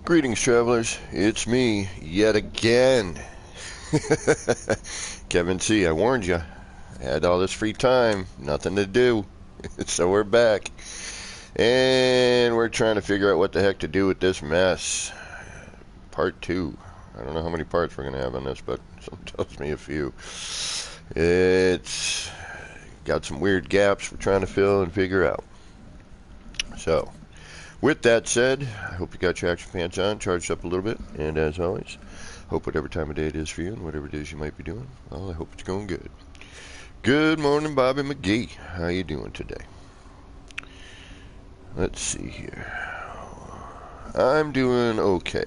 Greetings, travelers. It's me, yet again. Kevin C., I warned you. I had all this free time, nothing to do. So we're back. And we're trying to figure out what the heck to do with this mess. Part 2. I don't know how many parts we're going to have on this, but something tells me a few. It's got some weird gaps we're trying to fill and figure out. So, with that said, I hope you got your action pants on, charged up a little bit, and as always, hope whatever time of day it is for you and whatever it is you might be doing, well, I hope it's going good. Good morning, Bobby McGee. How you doing today? Let's see here. I'm doing okay.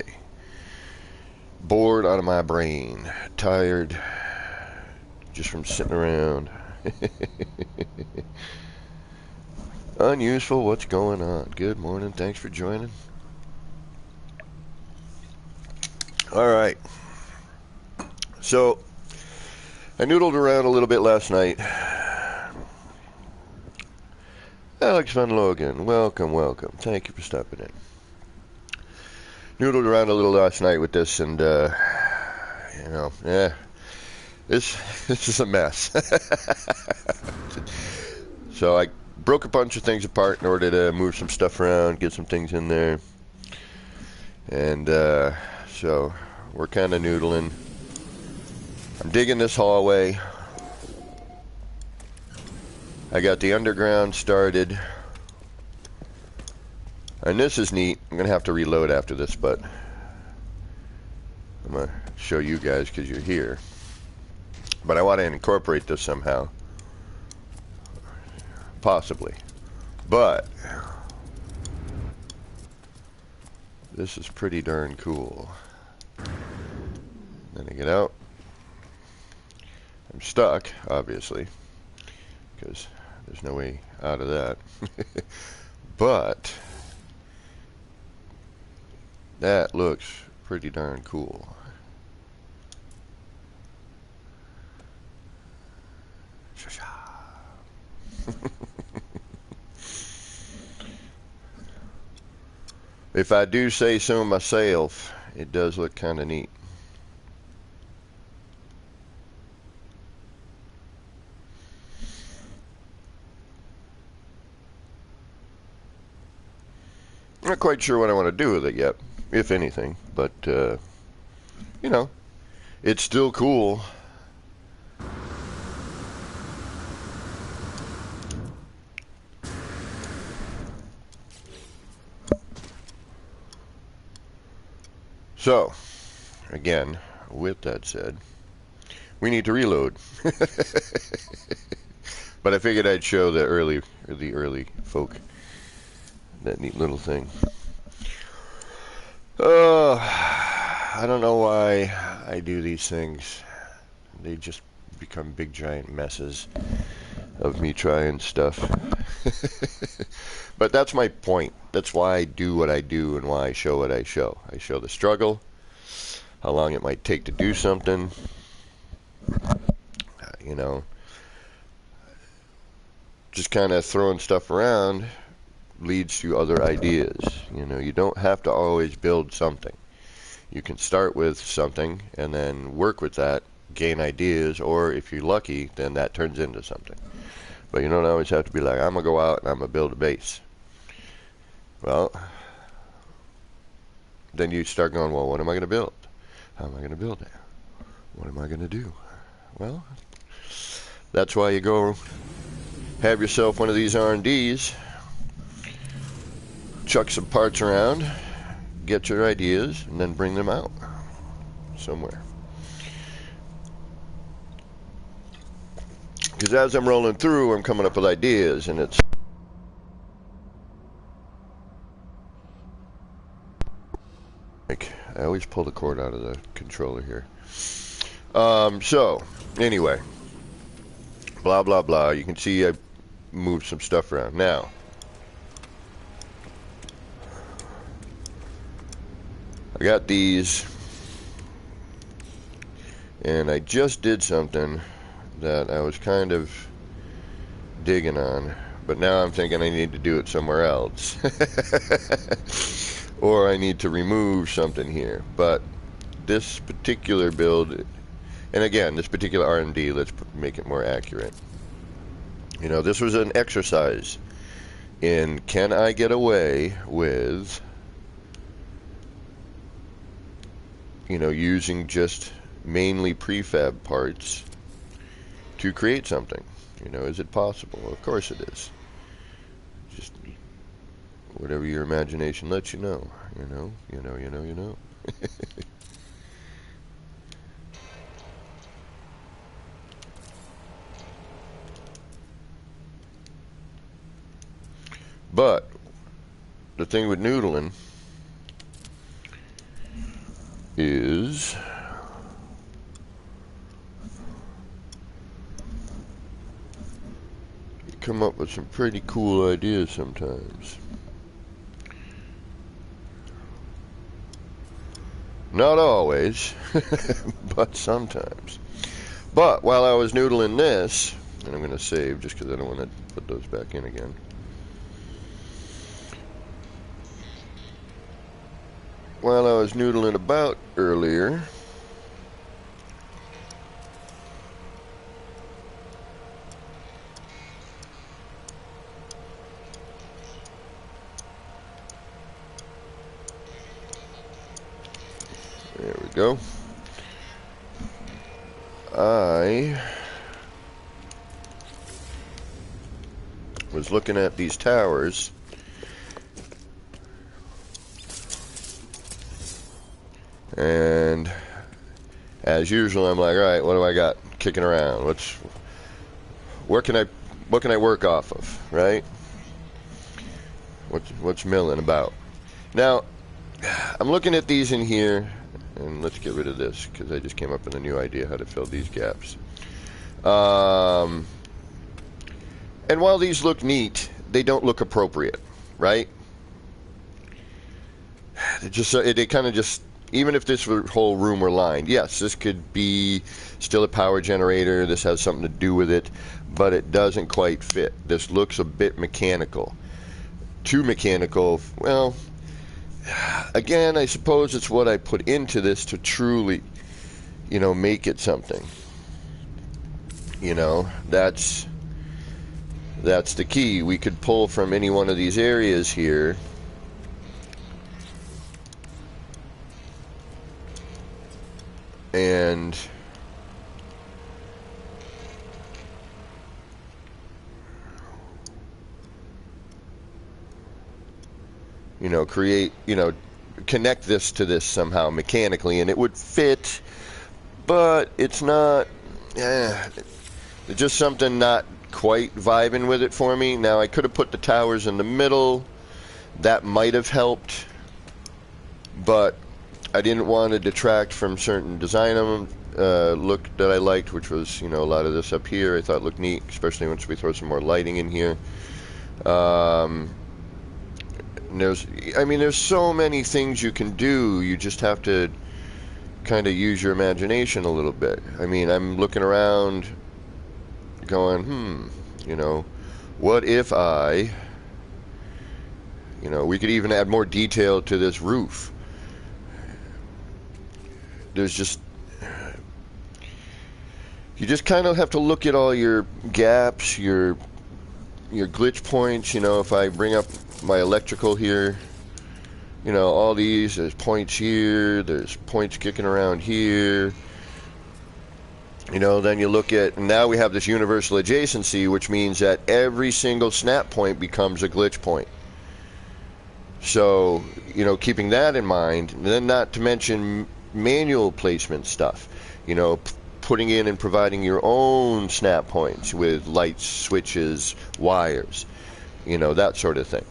Bored out of my brain. Tired. Just from sitting around. Unuseful, what's going on? Good morning, thanks for joining. Alright. So, I noodled around a little bit last night. Alex Van Logan, welcome, welcome. Thank you for stopping in. Noodled around a little last night with this, and, this is a mess. So I broke a bunch of things apart in order to move some stuff around, get some things in there. And so we're kind of noodling. I'm digging this hallway. I got the underground started. And this is neat. I'm going to have to reload after this, but I'm going to show you guys because you're here. But I want to incorporate this somehow. Possibly. But this is pretty darn cool. Then I get out. I'm stuck, obviously, because there's no way out of that. But that looks pretty darn cool. If I do say so myself, it does look kind of neat. I'm not quite sure what I want to do with it yet, if anything, but, it's still cool. So, again, with that said, we need to reload. But I figured I'd show the early folk that neat little thing. I don't know why I do these things. They just become big giant messes of me trying stuff. But that's my point. That's why I do what I do and why I show what I show. I show the struggle, how long it might take to do something. Just kind of throwing stuff around leads to other ideas. You don't have to always build something. You can start with something and then work with that, gain ideas, or if you're lucky, then that turns into something. But you don't always have to be like, I'm going to go out and I'm going to build a base. Well, then you start going, well, what am I going to build? How am I going to build it? What am I going to do? Well, that's why you go have yourself one of these R&Ds, chuck some parts around, get your ideas, and then bring them out somewhere. Because as I'm rolling through, I'm coming up with ideas, and it's like I always pull the cord out of the controller here. So anyway, blah blah blah. You can see I moved some stuff around. Now, I got these, and I just did something that I was kind of digging on, but now I'm thinking I need to do it somewhere else. or I need to remove something here. But this particular build, and again, this particular R&D, let's make it more accurate. You know, this was an exercise in, can I get away with, you know, using just mainly prefab parts to create something? You know, is it possible? Of course it is. Just whatever your imagination lets you know. You know. But the thing with noodling is you come up with some pretty cool ideas sometimes. Not always, but sometimes. But while I was noodling this, and I'm going to save just because I don't want to put those back in again. While I was noodling about earlier, there we go, I was looking at these towers, and as usual I'm like, all right, what do I got kicking around? What can I work off of, right? What's milling about? Now I'm looking at these in here, and let's get rid of this because I just came up with a new idea how to fill these gaps. And while these look neat, they don't look appropriate, right? They kind of just, even if this whole room were lined, yes, this could be still a power generator, this has something to do with it, but it doesn't quite fit. This looks a bit mechanical. Too mechanical. Well, again, I suppose it's what I put into this to truly, you know, make it something. You know, that's the key. We could pull from any one of these areas here and you know, create, you know, connect this to this somehow mechanically, and it would fit, but it's not, it's just something not quite vibing with it for me. Now, I could have put the towers in the middle. That might have helped, but I didn't want to detract from certain design look that I liked, which was, you know, a lot of this up here I thought looked neat, especially once we throw some more lighting in here. There's so many things you can do. You just have to kind of use your imagination a little bit. I mean, I'm looking around going, you know, what if I, you know, we could even add more detail to this roof. There's just, you just kind of have to look at all your gaps, your glitch points. You know, if I bring up my electrical here, you know, all these, there's points here, there's points kicking around here. You know, then you look at, and now we have this universal adjacency, which means that every single snap point becomes a glitch point. So, you know, keeping that in mind, and then not to mention manual placement stuff, you know, putting in and providing your own snap points with lights, switches, wires, you know, that sort of thing.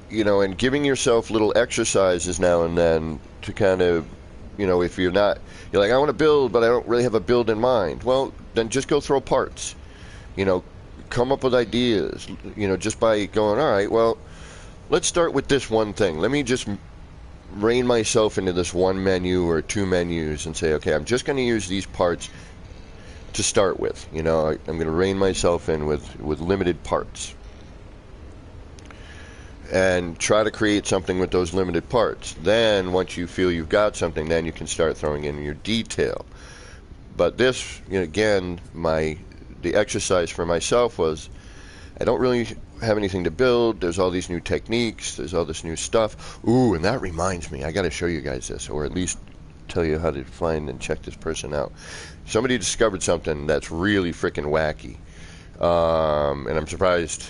You know, and giving yourself little exercises now and then to kind of, you know, if you're like, I want to build, but I don't really have a build in mind. Well, then just go throw parts. You know, come up with ideas, you know, just by going, all right, well, let's start with this one thing. Let me just rein myself into this one menu or two menus and say, okay, I'm just going to use these parts to start with. You know, I'm going to rein myself in with limited parts. and try to create something with those limited parts. Then once you feel you've got something, then you can start throwing in your detail. But this, again, the exercise for myself was, I don't really have anything to build. There's all these new techniques. There's all this new stuff. Ooh, and that reminds me, I got to show you guys this, or at least tell you how to find and check this person out. Somebody discovered something that's really freaking wacky, and I'm surprised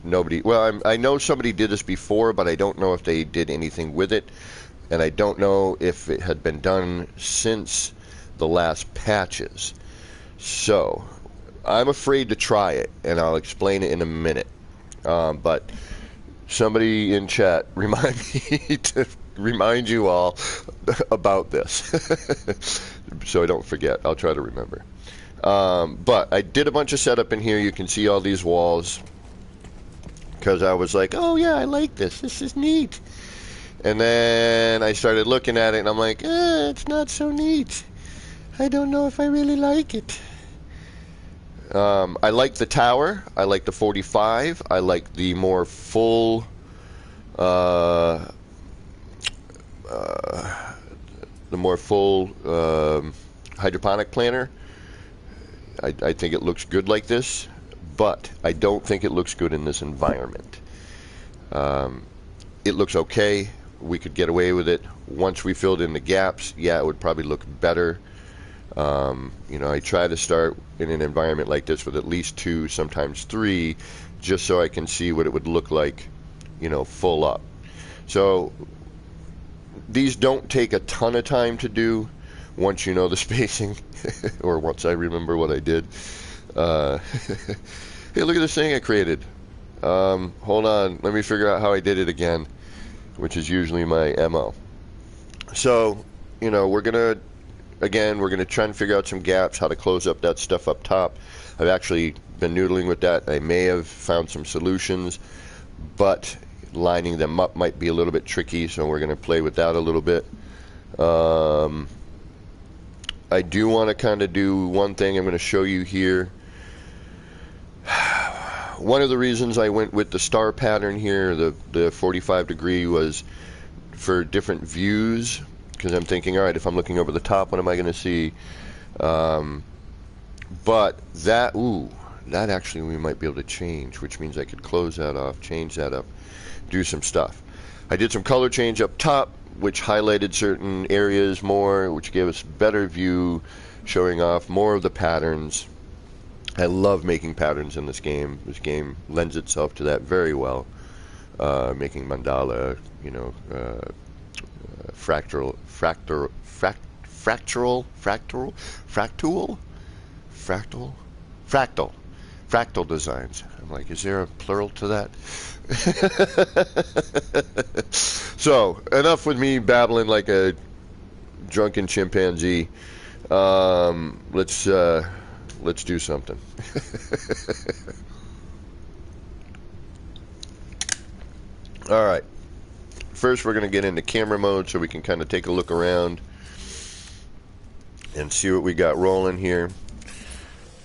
nobody. Well, I know somebody did this before, but I don't know if they did anything with it, and I don't know if it had been done since the last patches. So I'm afraid to try it, and I'll explain it in a minute. But somebody in chat remind me to remind you all about this so I don't forget. I'll try to remember. But I did a bunch of setup in here. You can see all these walls because I was like, oh yeah, I like this. This is neat. And then I started looking at it, and I'm like, it's not so neat. I don't know if I really like it. I like the tower. I like the 45. I like the more full, hydroponic planter. I think it looks good like this, but I don't think it looks good in this environment. It looks okay. We could get away with it. Once we filled in the gaps, yeah, it would probably look better. I try to start in an environment like this with at least 2, sometimes 3, just so I can see what it would look like, full up. So these don't take a ton of time to do once you know the spacing, or once I remember what I did. Hey, look at this thing I created. Hold on, let me figure out how I did it again, which is usually my MO. So, we're going to try and figure out some gaps, how to close up that stuff up top. I've actually been noodling with that. I may have found some solutions, but lining them up might be a little bit tricky, so we're going to play with that a little bit. I do want to kind of do one thing I'm going to show you here. One of the reasons I went with the star pattern here, the 45 degree, was for different views, because I'm thinking, all right, if I'm looking over the top, what am I going to see? But that actually we might be able to change, which means I could close that off, change that up, do some stuff. I did some color change up top, which highlighted certain areas more, which gave us better view, showing off more of the patterns. I love making patterns in this game. This game lends itself to that very well. Making mandala, fractal designs. I'm like, is there a plural to that? So enough with me babbling like a drunken chimpanzee. Let's do something. All right. First, we're going to get into camera mode so we can kind of take a look around and see what we got rolling here.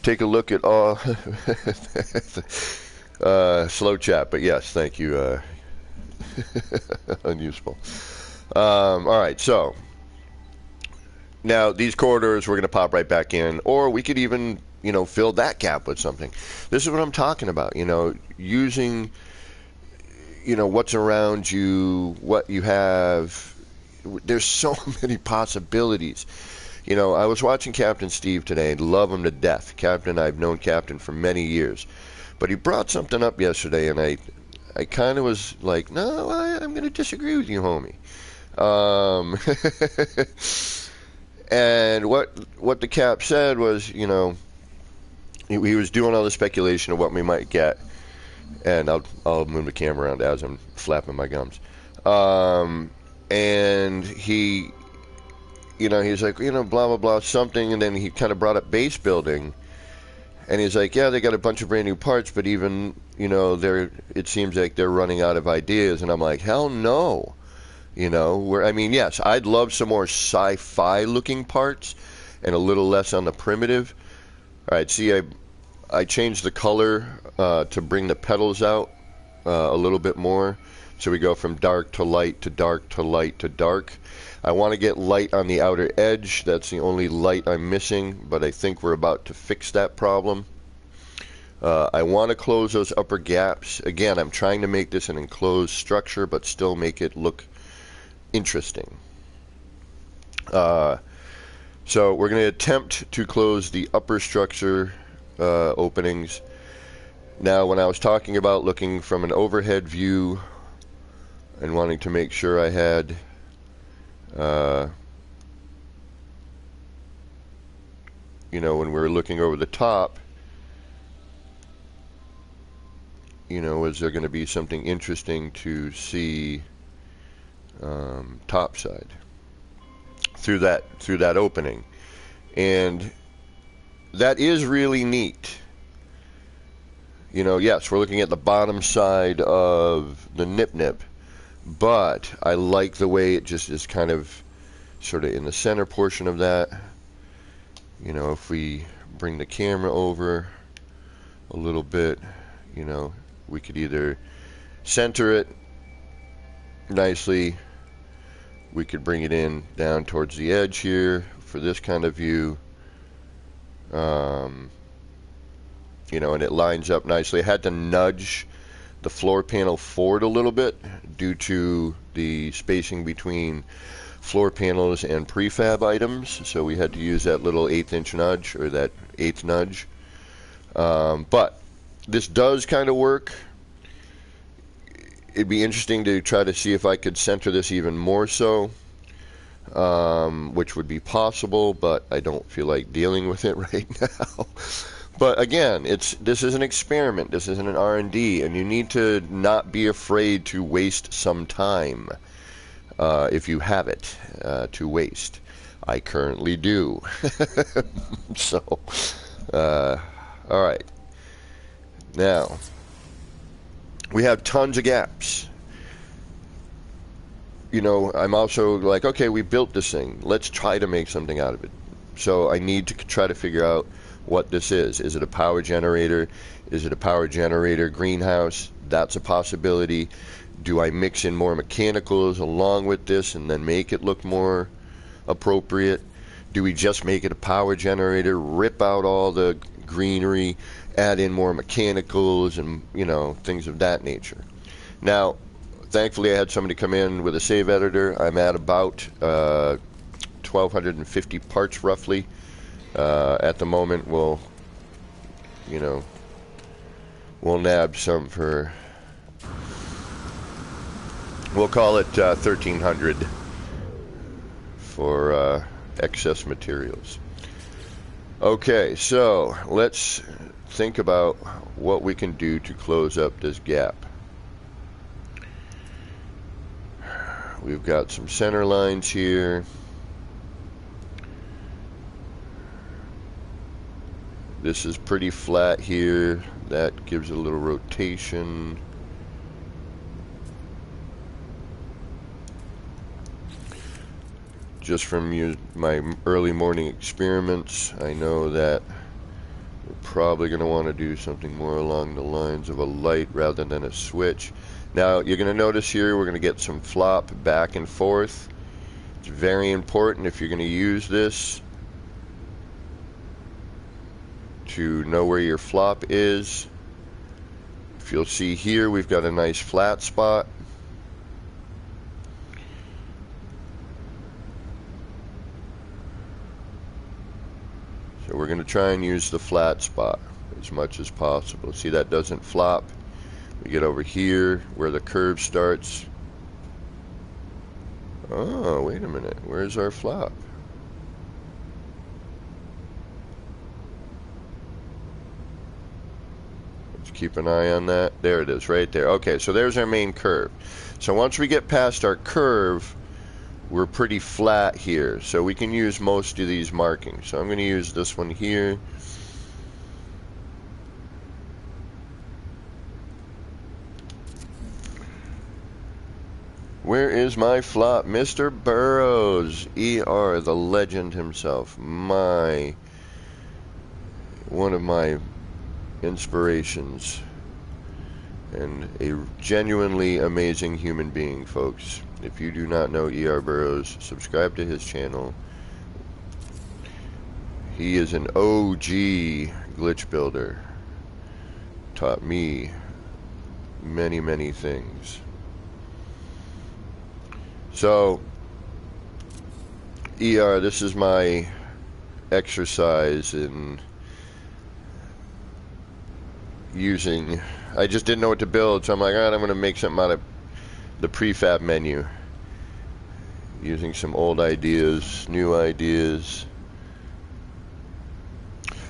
Take a look at all slow chat, but yes, thank you. Unuseful. All right, so now these corridors we're going to pop right back in, or we could even fill that gap with something. This is what I'm talking about. Using what's around you, what you have. There's so many possibilities. I was watching Captain Steve today. Love him to death. I've known Captain for many years. But he brought something up yesterday, and I kind of was like, no, I'm going to disagree with you, homie. And what the Cap said was, he was doing all the speculation of what we might get. And I'll move the camera around as I'm flapping my gums. And he's like, blah, blah, blah, something. And then he kind of brought up base building. And he's like, yeah, they got a bunch of brand new parts, but even, it seems like they're running out of ideas. And I'm like, hell no. Yes, I'd love some more sci-fi looking parts and a little less on the primitive. All right, see, I changed the color to bring the petals out a little bit more. So we go from dark to light to dark to light to dark. I want to get light on the outer edge. That's the only light I'm missing, but I think we're about to fix that problem. I want to close those upper gaps. Again, I'm trying to make this an enclosed structure, but still make it look interesting. So we're going to attempt to close the upper structure openings. Now, when I was talking about looking from an overhead view and wanting to make sure I had you know, when we were looking over the top, you know, is there going to be something interesting to see topside through that opening? And that is really neat. You know, yes, we're looking at the bottom side of the nip, but I like the way it just is kind of sort of in the center portion of that. You know, if we bring the camera over a little bit, you know, we could either center it nicely, we could bring it in down towards the edge here for this kind of view. You know, and it lines up nicely. I had to nudge the floor panel forward a little bit due to the spacing between floor panels and prefab items, so we had to use that little 1/8 inch nudge, or that 1/8 nudge. But this does kind of work. It'd be interesting to try to see if I could center this even more so, which would be possible, but I don't feel like dealing with it right now. But again, this is an experiment. This isn't an R&D, and you need to not be afraid to waste some time if you have it to waste. I currently do. So, all right. Now, we have tons of gaps. You know, I'm also like, okay, we built this thing. Let's try to make something out of it. So I need to try to figure out what this is. Is it a power generator? Is it a power generator greenhouse? That's a possibility. Do I mix in more mechanicals along with this and then make it look more appropriate? Do we just make it a power generator, rip out all the greenery, add in more mechanicals and, you know, things of that nature? Now, thankfully I had somebody come in with a save editor. I'm at about 1,250 parts roughly. At the moment, we'll nab some for, we'll call it 1,300 for excess materials. Okay, so let's think about what we can do to close up this gap. We've got some center lines here. This is pretty flat here. That gives it a little rotation. Just from my early morning experiments, I know that we're probably going to want to do something more along the lines of a light rather than a switch. Now, you're going to notice here we're going to get some flop back and forth. It's very important if you're going to use this to know where your flop is. If you'll see here, we've got a nice flat spot. So we're going to try and use the flat spot as much as possible. See, that doesn't flop. We get over here where the curve starts. Oh, wait a minute. Where's our flop? Keep an eye on that. There it is, right there. Okay, so there's our main curve. So once we get past our curve, we're pretty flat here. So we can use most of these markings. So I'm going to use this one here. Where is my flop? Mr. Burroughs, ER, the legend himself. One of my inspirations. and a genuinely amazing human being, folks. If you do not know E.R. Burroughs, subscribe to his channel. He is an OG glitch builder. Taught me many, many things. So, ER, this is my exercise in using, I just didn't know what to build, so I'm like, alright, I'm going to make something out of the prefab menu. Using some old ideas, new ideas.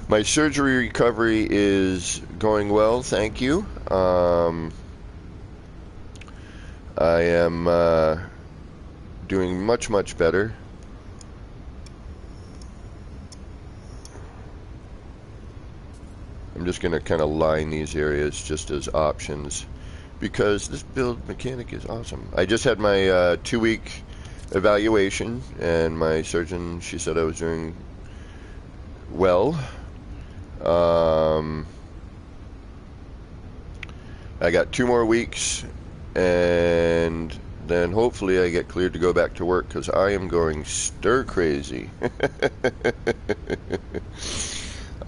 My surgery recovery is going well, thank you. I am doing much, much better. I'm just going to kind of line these areas just as options because this build mechanic is awesome. I just had my 2-week evaluation, and my surgeon, she said I was doing well. I got 2 more weeks, and then hopefully I get cleared to go back to work because I am going stir crazy.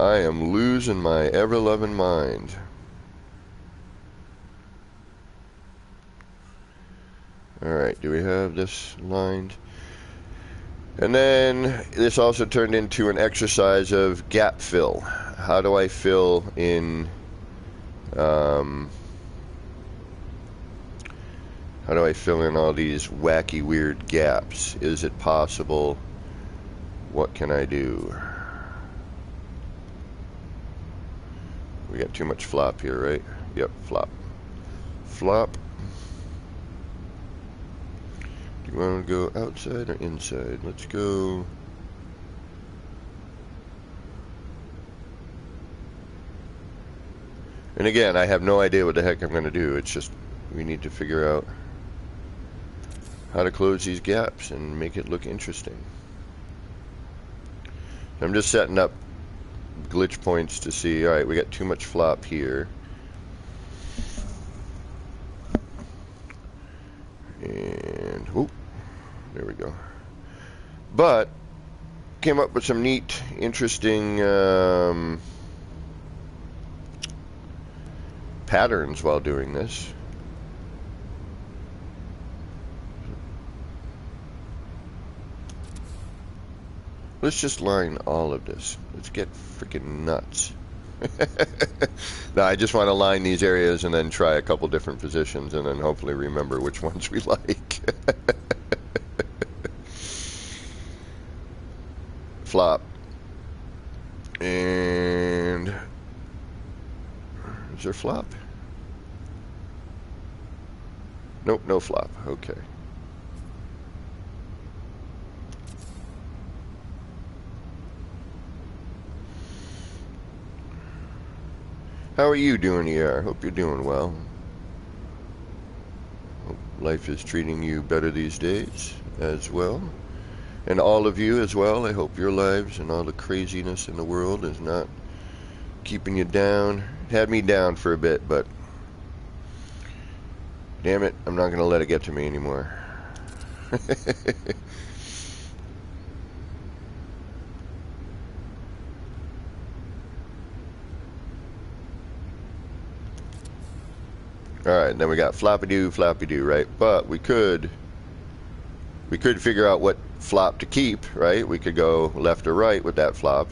I am losing my ever-loving mind. Alright, do we have this lined? And then this also turned into an exercise of gap fill. How do I fill in how do I fill in all these wacky weird gaps? Is it possible? What can I do? We got too much flop here, right? Yep, flop. Flop. Do you want to go outside or inside? Let's go. And again, I have no idea what the heck I'm going to do. It's just we need to figure out how to close these gaps and make it look interesting. I'm just setting up glitch points to see, alright, we got too much flop here. And, oh, there we go. But, came up with some neat, interesting patterns while doing this. Let's just line all of this. Let's get freaking nuts. No, I just want to line these areas and then try a couple different positions and then hopefully remember which ones we like. Flop. And is there flop? Nope, no flop. Okay. How are you doing here? Hope you're doing well. Hope life is treating you better these days as well. And all of you as well. I hope your lives and all the craziness in the world is not keeping you down. It had me down for a bit, but damn it, I'm not going to let it get to me anymore. Alright, then we got floppy-doo, right? But we could figure out what flop to keep, right? We could go left or right with that flop.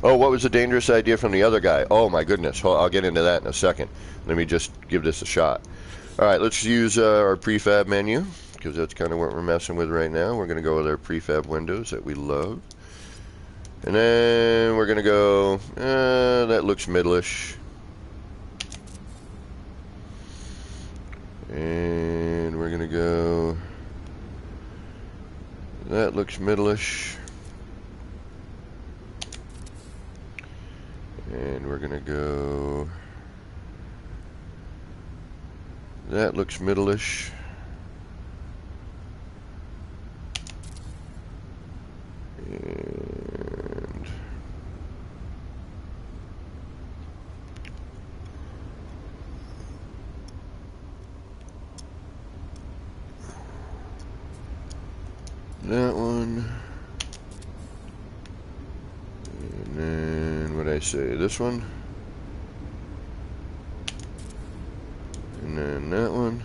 Oh, what was the dangerous idea from the other guy? Oh my goodness, I'll get into that in a second. Let me just give this a shot. Alright, let's use our prefab menu, because that's kind of what we're messing with right now. We're going to go with our prefab windows that we love. And then we're going to go, that looks middle-ish. And we're going to go, that looks middle-ish. And we're going to go, that looks middle-ish. And that one. And then, what'd I say? This one. And then that one.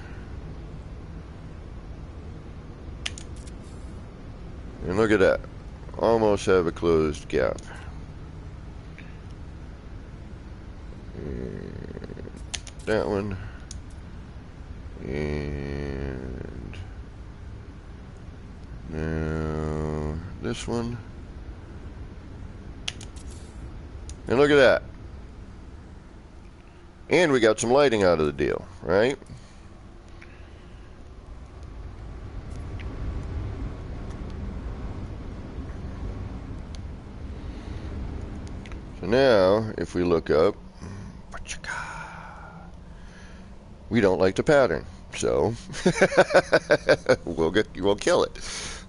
And look at that. Almost have a closed gap. And that one. And now this one. And look at that. And we got some lighting out of the deal, right? So now, if we look up, we don't like the pattern, so we'll kill it.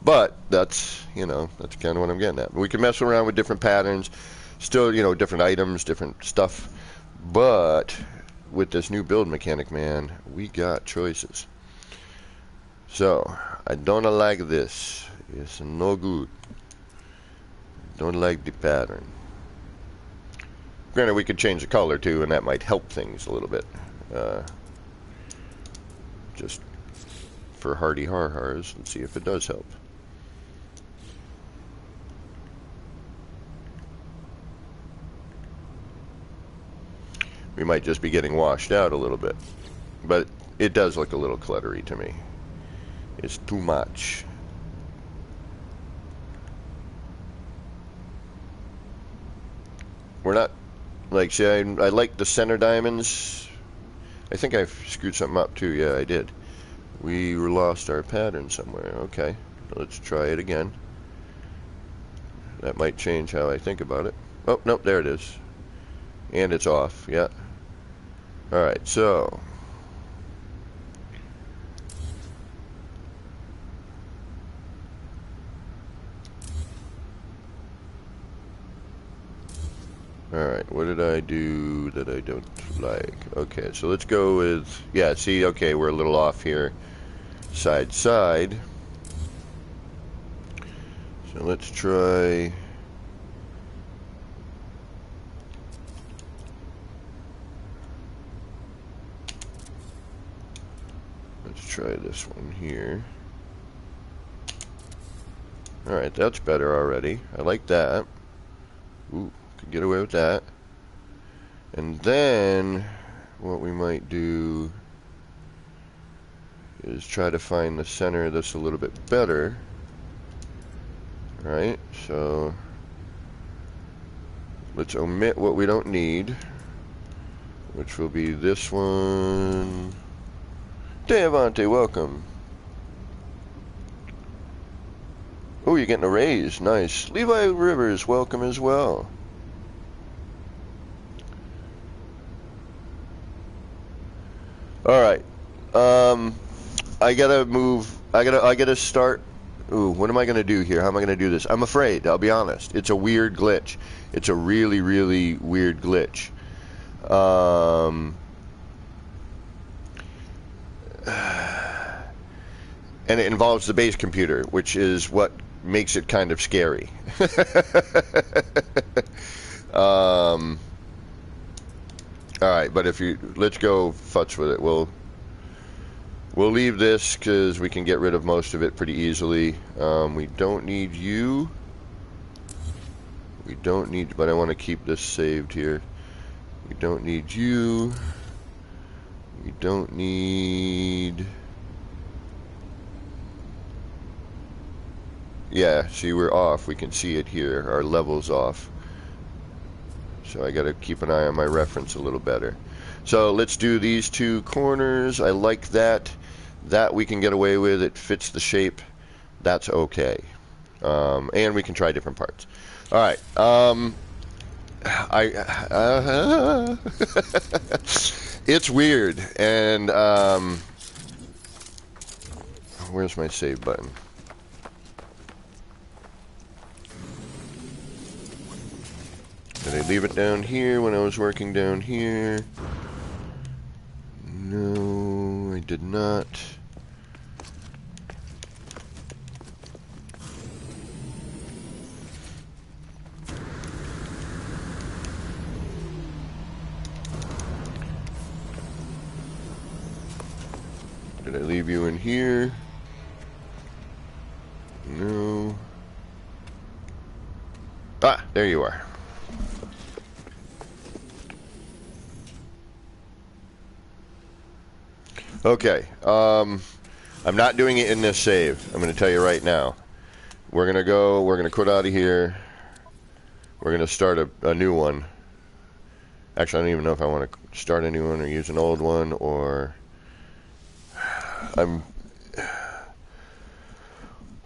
But that's, you know, that's kind of what I'm getting at. We can mess around with different patterns, still, you know, different items, different stuff. But with this new build mechanic, man, we got choices. So I don't like this. It's no good. Don't like the pattern. Granted, we could change the color too, and that might help things a little bit. Just for hardy har-hars, let's see if it does help. We might just be getting washed out a little bit, but it does look a little cluttery to me. It's too much. We're not, like, see, I like the center diamonds. I think I screwed something up too. Yeah, I did. We lost our pattern somewhere. Okay, let's try it again. That might change how I think about it. Oh, nope, there it is. And it's off, yeah. Alright, so. Alright, what did I do that I don't like? Okay, so let's go with, yeah, see, okay, we're a little off here. Side, side. So let's try. Let's try this one here. Alright, that's better already. I like that. Ooh, could get away with that. And then what we might do is try to find the center of this a little bit better. Right, so let's omit what we don't need, which will be this one. Devante, welcome. Oh, you're getting a raise. Nice. Levi Rivers, welcome as well. All right. I gotta move. I gotta start. Ooh, what am I gonna do here? How am I gonna do this? I'm afraid. I'll be honest. It's a weird glitch. It's a really, really weird glitch. And it involves the base computer, which is what makes it kind of scary. All right, but if you let's go futz with it. We'll leave this because we can get rid of most of it pretty easily. We don't need you. We don't need, but I want to keep this saved here. We don't need you. We don't need. Yeah, see, we're off. We can see it here. Our level's off. So I got to keep an eye on my reference a little better. So let's do these two corners. I like that. That we can get away with. It fits the shape. That's okay. And we can try different parts. All right. It's weird. And where's my save button? Did I leave it down here when I was working down here? No, I did not. Did I leave you in here? No. Ah, there you are. Okay. I'm not doing it in this save. I'm going to tell you right now. We're going to quit out of here. We're going to start a new one. Actually, I don't even know if I want to start a new one or use an old one, or I'm...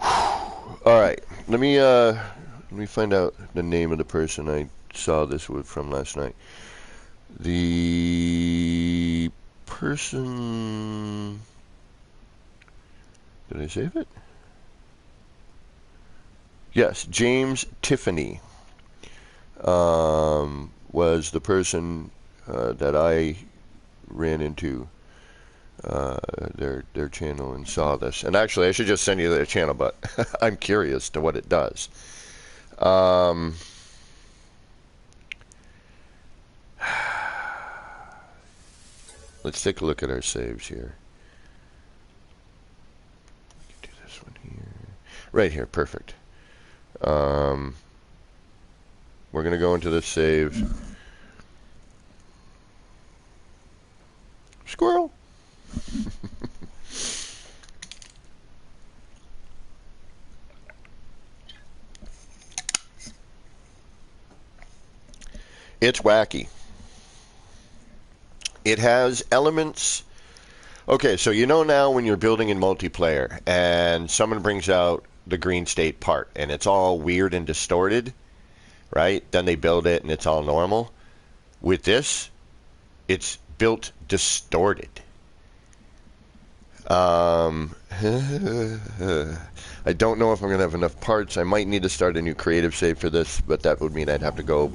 All right. Let me find out the name of the person I saw this with from last night. The person... Did I save it? Yes, James Tiffany was the person that I ran into their channel and saw this. And actually, I should just send you their channel, but I'm curious to what it does. Let's take a look at our saves here. We can do this one here. Right here, perfect. We're going to go into this save. Squirrel. It's wacky. It has elements. Okay, so you know now when you're building in multiplayer and someone brings out the green state part and it's all weird and distorted, right? Then they build it and it's all normal. With this, it's built distorted. I don't know if I'm going to have enough parts. I might need to start a new creative save for this, but that would mean I'd have to go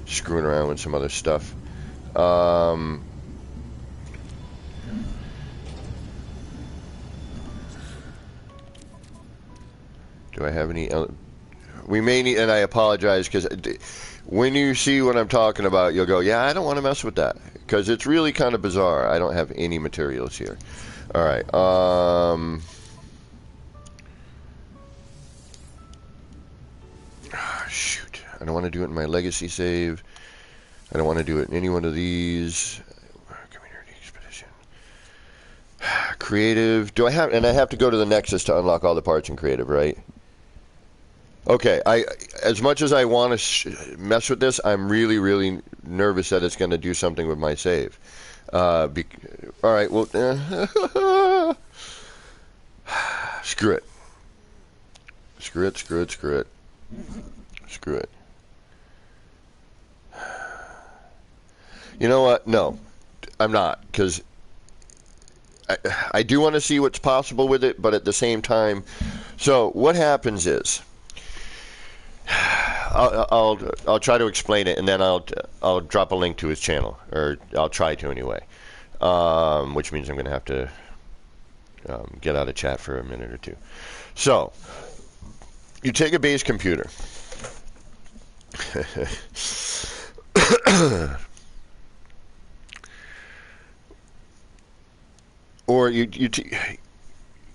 screwing around with some other stuff. Do I have any... We may need... And I apologize, because when you see what I'm talking about, you'll go, yeah, I don't want to mess with that. Because it's really kind of bizarre. I don't have any materials here. All right. Shoot. I don't want to do it in my legacy save. I don't want to do it in any one of these. Community expedition. Creative. Do I have... And I have to go to the Nexus to unlock all the parts in creative, right? Okay, as much as I want to mess with this, I'm really, really nervous that it's going to do something with my save. All right, well, screw it. Screw it, screw it, screw it. Screw it. You know what? No, I'm not, because I do want to see what's possible with it, but at the same time, so what happens is... I'll try to explain it, and then I'll drop a link to his channel, or I'll try to anyway. Which means I'm going to have to get out of chat for a minute or two. So, you take a base computer. Or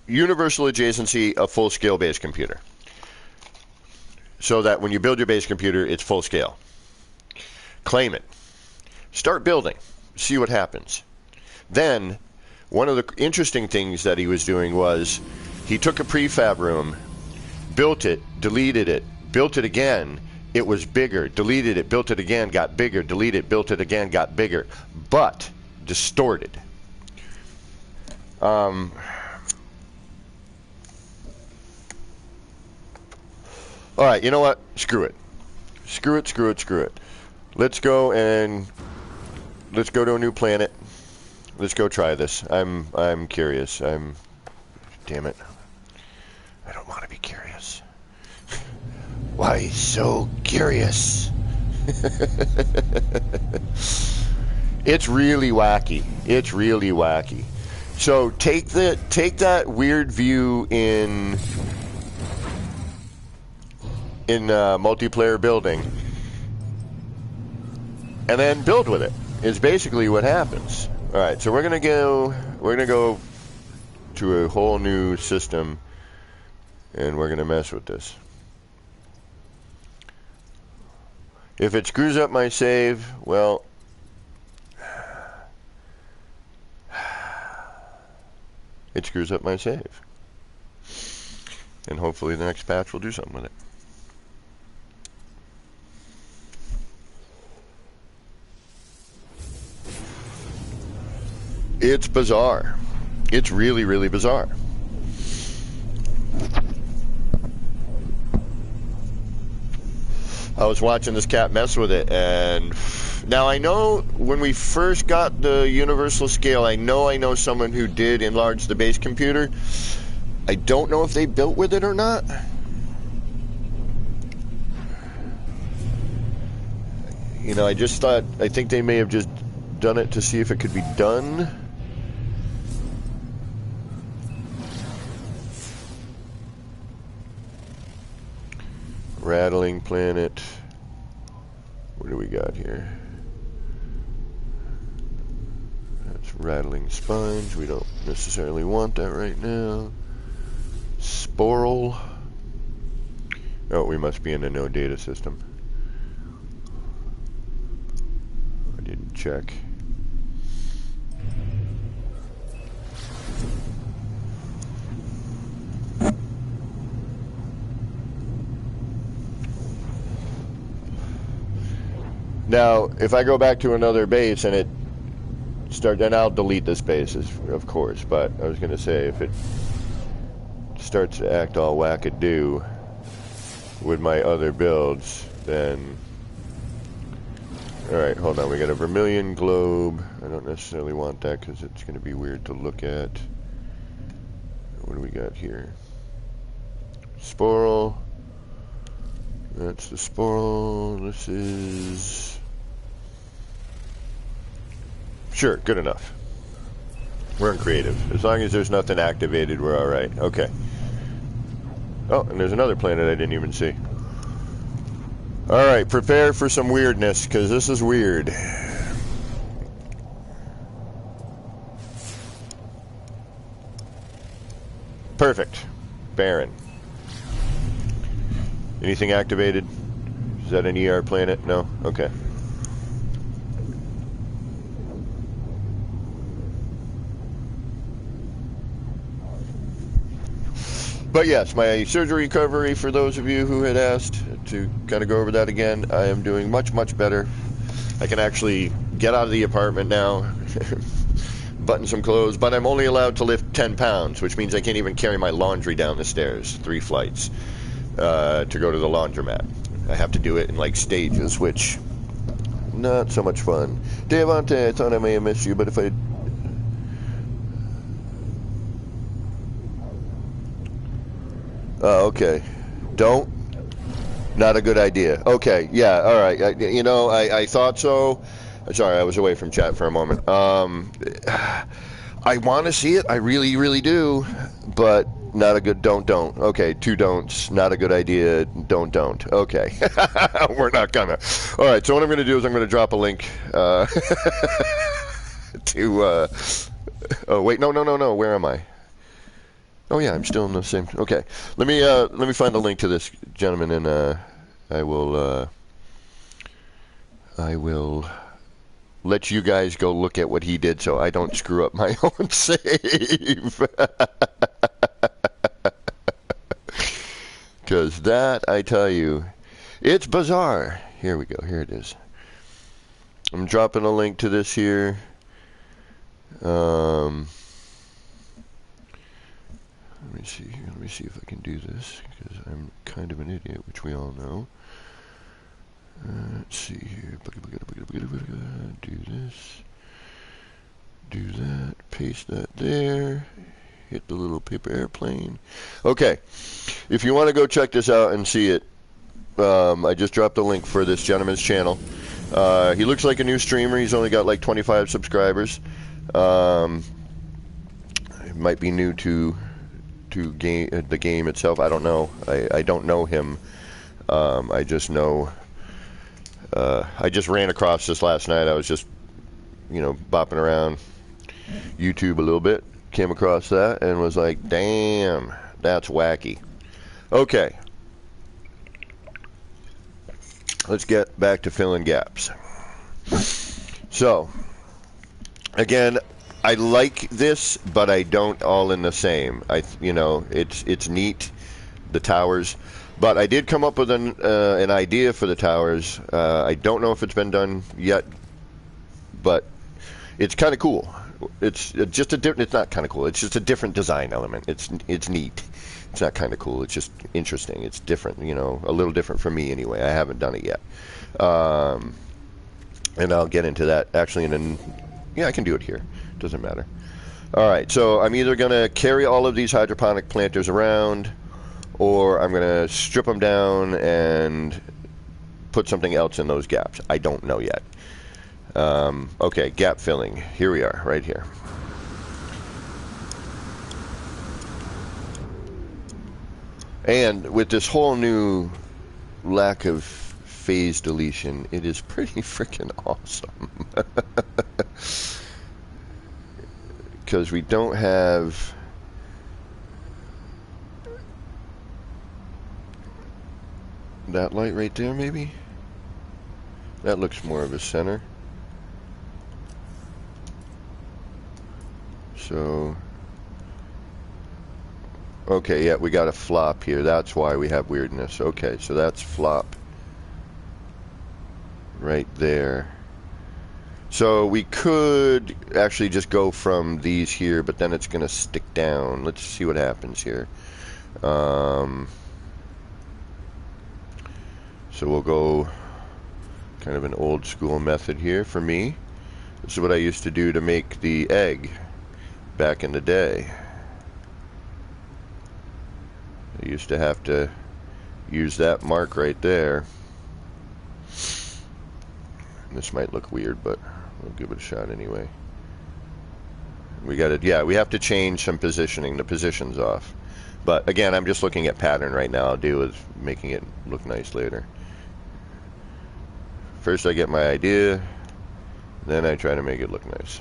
universal adjacency, a full-scale base computer. So that when you build your base computer, it's full scale. Claim it. Start building. See what happens. Then, one of the interesting things that he was doing was he took a prefab room, built it, deleted it, built it again. It was bigger. Deleted it, built it again, got bigger. Deleted it, built it again, got bigger. But distorted. All right, you know what? Screw it. Screw it, screw it, screw it. Let's go to a new planet. Let's go try this. I'm curious. Damn it. I don't want to be curious. Why so curious? It's really wacky. It's really wacky. So take that weird view in multiplayer building, and then build with it. Is basically what happens. All right, so we're gonna go to a whole new system, and we're going to mess with this. If it screws up my save, well, it screws up my save. And hopefully the next patch will do something with it. It's bizarre. It's really, really bizarre. I was watching this cat mess with it, and now I know when we first got the universal scale, I know someone who did enlarge the base computer. I don't know if they built with it or not. You know, I think they may have just done it to see if it could be done. Rattling planet. What do we got here? That's rattling sponge. We don't necessarily want that right now. Sporal. Oh, we must be in a no data system. I didn't check. Now, if I go back to another base and then I'll delete this base, of course, but I was going to say, if it starts to act all wackadoo with my other builds, then... Alright, hold on, we got a vermilion globe. I don't necessarily want that because it's going to be weird to look at. What do we got here? Sporal. That's the sporal. This is... Sure, good enough. We're in creative. As long as there's nothing activated, we're alright. Okay. Oh, and there's another planet I didn't even see. Alright, prepare for some weirdness, because this is weird. Perfect. Barren. Anything activated? Is that an ER planet? No? Okay. But yes, my surgery recovery, for those of you who had asked to kind of go over that again, I am doing much, much better. I can actually get out of the apartment now, button some clothes, but I'm only allowed to lift 10 pounds, which means I can't even carry my laundry down the stairs, 3 flights, to go to the laundromat. I have to do it in like stages, which, not so much fun. Devante, I thought I may have missed you, but if I... okay. Don't. Not a good idea. Okay, yeah, all right. I thought so. Sorry, I was away from chat for a moment. I want to see it. I really, really do. But not a good don't. Okay, 2 don'ts. Not a good idea. Don't. Okay. We're not gonna. All right, so what I'm going to do is I'm going to drop a link to... oh, wait, no. Where am I? Oh yeah, I'm still in the same. Okay, let me find the link to this gentleman, and I will let you guys go look at what he did, so I don't screw up my own save. Because that, I tell you, it's bizarre. Here we go. Here it is. I'm dropping a link to this here. Let me see here. Let me see if I can do this, because I'm kind of an idiot, which we all know. Let's see here. Do this. Do that. Paste that there. Hit the little paper airplane. Okay. If you want to go check this out and see it, I just dropped a link for this gentleman's channel. He looks like a new streamer. He's only got like 25 subscribers. He might be new to the game itself. I don't know. I don't know him. I just know. I just ran across this last night. I was just, bopping around YouTube a little bit, came across that and was like, damn, that's wacky. Okay. Let's get back to filling gaps. So, again, I like this, but I don't all in the same. It's neat, the towers, but I did come up with an idea for the towers. I don't know if it's been done yet, but it's kind of cool. It's just a different. It's not kind of cool. It's just a different design element. It's neat. It's not kind of cool. It's just interesting. It's different. A little different for me anyway. I haven't done it yet, and I'll get into that actually yeah, I can do it here. Doesn't matter. All right. So I'm either gonna carry all of these hydroponic planters around, or I'm gonna strip them down and put something else in those gaps. I don't know yet. Okay, gap filling. Here we are, right here. And with this whole new lack of phase deletion, it is pretty freaking awesome. Because we don't have that light right there, maybe? That looks more of a center. So, okay, yeah, we got a flop here. That's why we have weirdness. Okay, so that's flop right there. So we could actually just go from these here, but then it's going to stick down. Let's see what happens here. So we'll go kind of an old school method here for me. This is what I used to do to make the egg back in the day. I used to have to use that mark right there. This might look weird, but we'll give it a shot anyway. We got it. Yeah, we have to change some positioning. The position's off. But again, I'm just looking at pattern right now. I'll deal with making it look nice later. First I get my idea, then I try to make it look nice.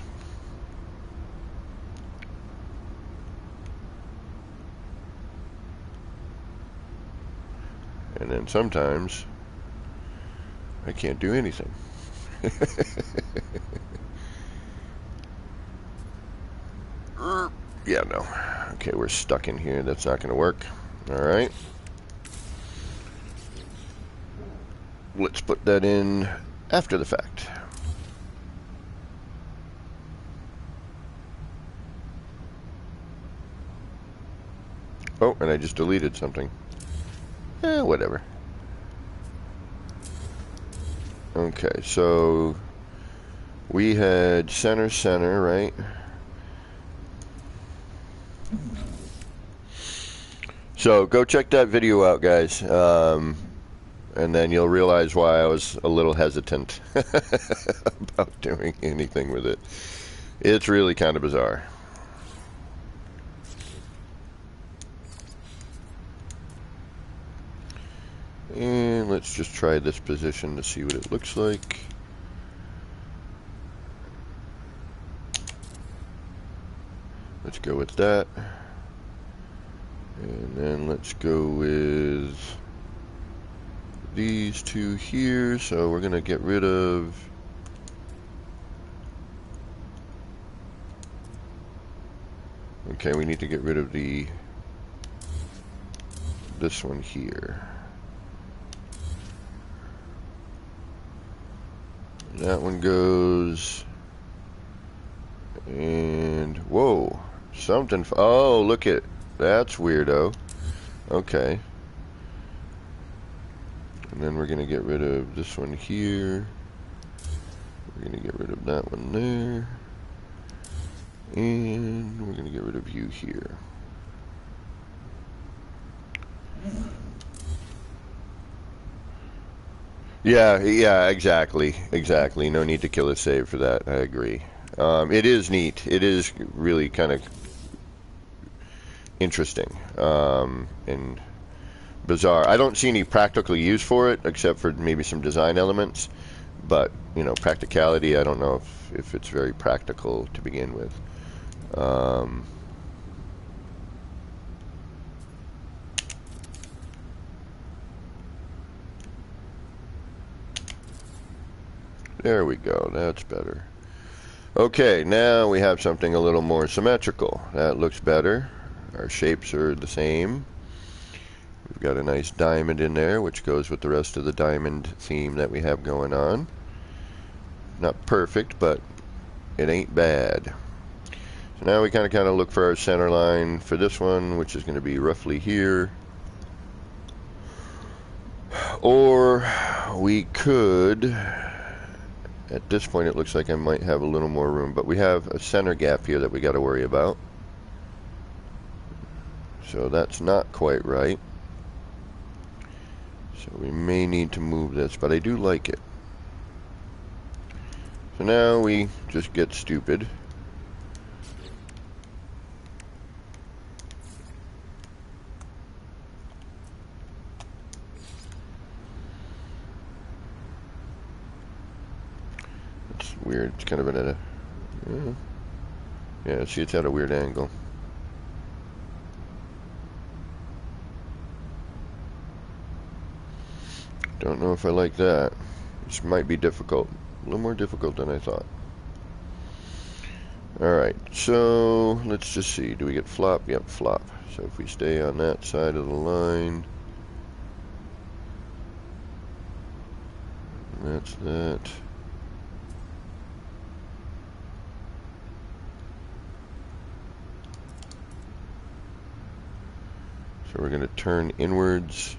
And then sometimes I can't do anything. Yeah, no. Okay, we're stuck in here. That's not going to work. All right. Let's put that in after the fact. Oh, and I just deleted something. Whatever. Okay, so we had center, right? So go check that video out, guys. And then you'll realize why I was a little hesitant about doing anything with it. It's really kind of bizarre. And let's just try this position to see what it looks like. Let's go with that. And then let's go with these two here. So we're going to get rid of okay, we need to get rid of this one here. That one goes, and whoa, something. Oh, look at that's weirdo. Okay, and then we're gonna get rid of this one here. We're gonna get rid of that one there, and we're gonna get rid of you here. Yeah, exactly. No need to kill a save for that. I agree. It is neat. It is really kind of interesting and bizarre. I don't see any practical use for it except for maybe some design elements. But practicality, I don't know if it's very practical to begin with. There we go. That's better. Okay, now we have something a little more symmetrical. That looks better. Our shapes are the same. We've got a nice diamond in there, which goes with the rest of the diamond theme that we have going on. Not perfect, but it ain't bad. So now we kind of look for our center line for this one, which is going to be roughly here. Or we could, at this point it looks like I might have a little more room, but we have a center gap here that we got to worry about. So that's not quite right. So we may need to move this, but I do like it. So now we just get stupid. It's weird. It's kind of at a... yeah, see, it's at a weird angle. Don't know if I like that. This might be difficult. A little more difficult than I thought. Alright, so let's just see. Do we get flop? Yep, flop. So if we stay on that side of the line, that's that. So we're going to turn inwards.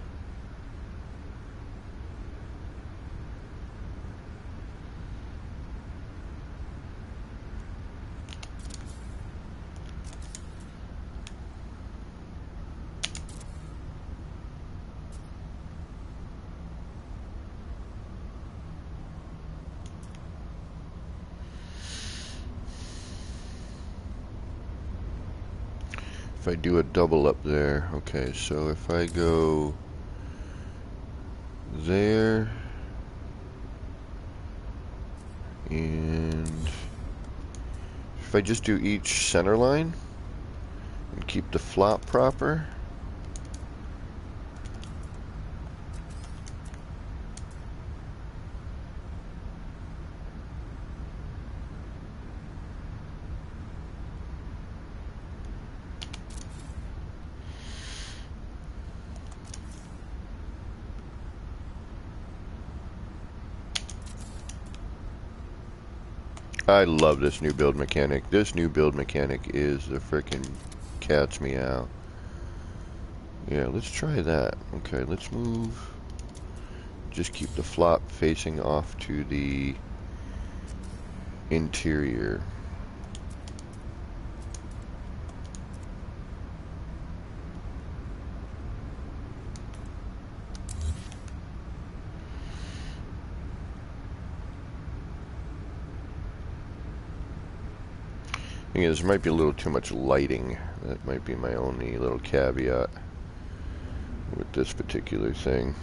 If I do a double up there, okay, so if I go there, and if I just do each center line and keep the flop proper, I love this new build mechanic. This new build mechanic is the frickin' cat's meow. Yeah, let's try that. Okay, let's move. Just keep the flop facing off to the interior. Thing is, there might be a little too much lighting. That might be my only little caveat with this particular thing.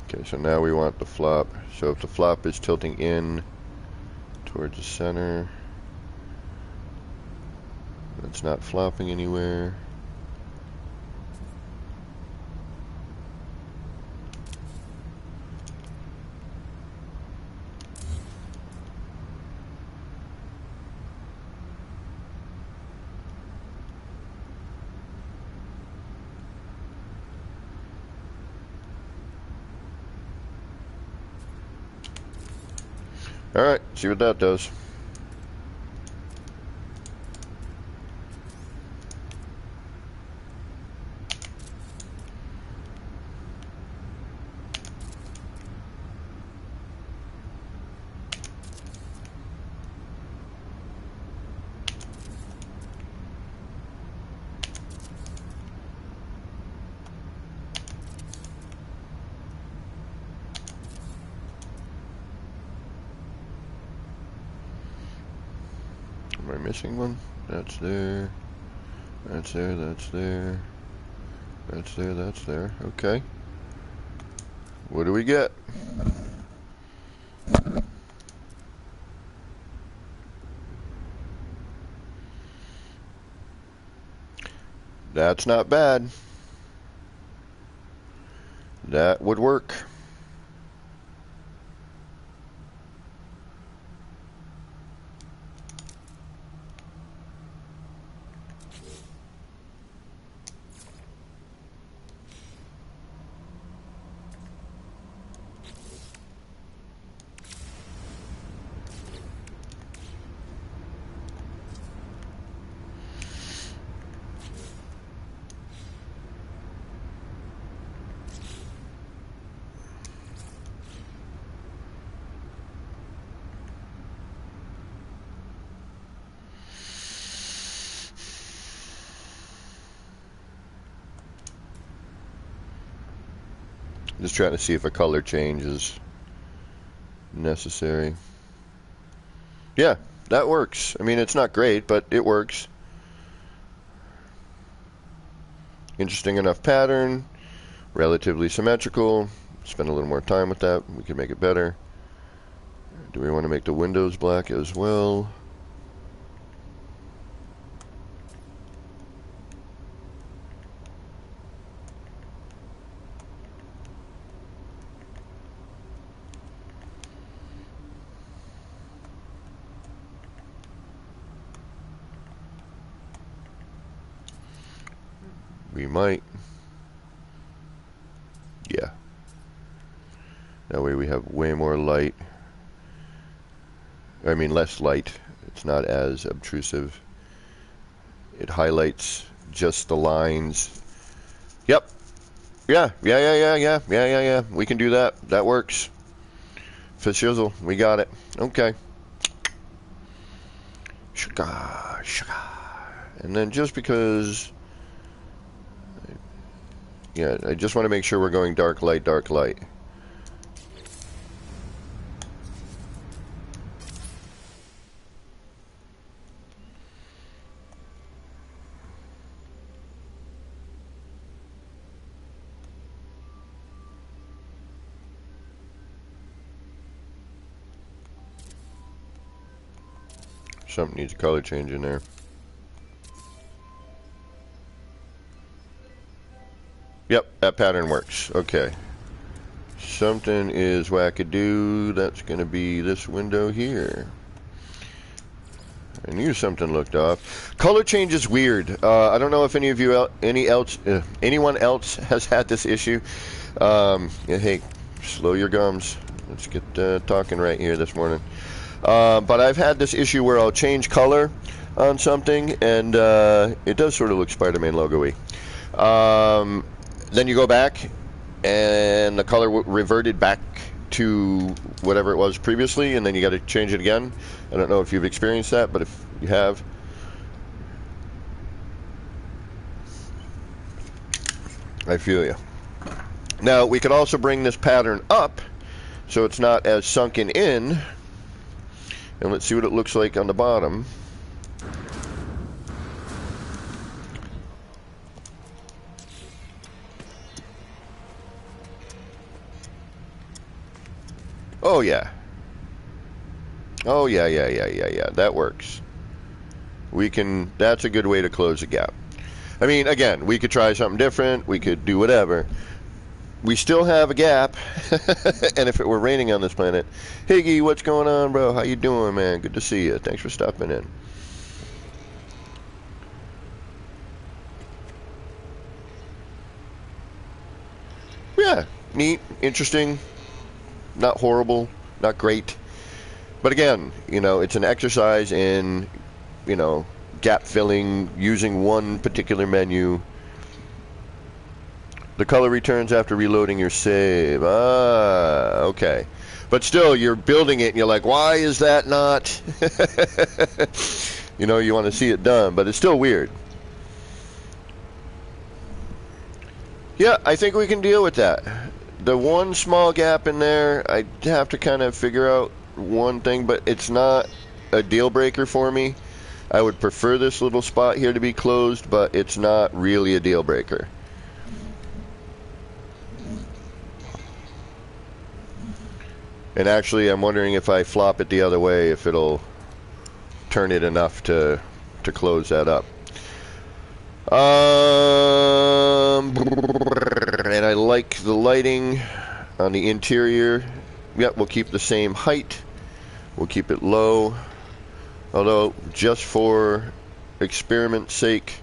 Okay, so now we want the flop. So if the flop is tilting in towards the center, it's not flopping anywhere. Alright, see what that does. Am I missing one? That's there. That's there, that's there. That's there, that's there. Okay. What do we get? That's not bad. That would work. Just trying to see if a color change is necessary. Yeah, that works. I mean, it's not great, but it works. Interesting enough pattern, relatively symmetrical. Spend a little more time with that. We can make it better. Do we want to make the windows black as well? We might. Yeah. That way we have way more light. I mean, less light. It's not as obtrusive. It highlights just the lines. Yep. Yeah. We can do that. That works. For shizzle. We got it. Okay. Sugar. And then just because... Yeah, I just want to make sure we're going dark light, dark light. Something needs a color change in there. Yep, that pattern works. Okay. Something is wackadoo. That's going to be this window here. I knew something looked off. Color change is weird. I don't know if any of you, anyone else has had this issue. Yeah, hey, slow your gums. Let's get talking right here this morning. But I've had this issue where I'll change color on something, and it does sort of look Spider-Man logo-y. Then you go back, and the color reverted back to whatever it was previously, and then you got to change it again. I don't know if you've experienced that, but if you have, I feel you. Now, we could also bring this pattern up so it's not as sunken in, and let's see what it looks like on the bottom. Oh yeah. Oh yeah. That works. We can, that's a good way to close the gap. I mean, again, we could try something different, we could do whatever. We still have a gap. And if it were raining on this planet, Higgy, what's going on, bro? How you doing, man? Good to see you. Thanks for stopping in. Yeah, neat, interesting. Not horrible, not great. But again, you know, it's an exercise in, you know, gap filling using one particular menu. The color returns after reloading your save. Ah, okay. But still, you're building it and you're like, why is that not? You know, you want to see it done, but it's still weird. Yeah, I think we can deal with that. The one small gap in there, I have to kind of figure out one thing, but it's not a deal breaker for me. I would prefer this little spot here to be closed, but it's not really a deal breaker. And actually, I'm wondering if I flop it the other way, if it'll turn it enough to close that up. And I like the lighting on the interior. Yep, we'll keep the same height. We'll keep it low. Although, just for experiment's sake.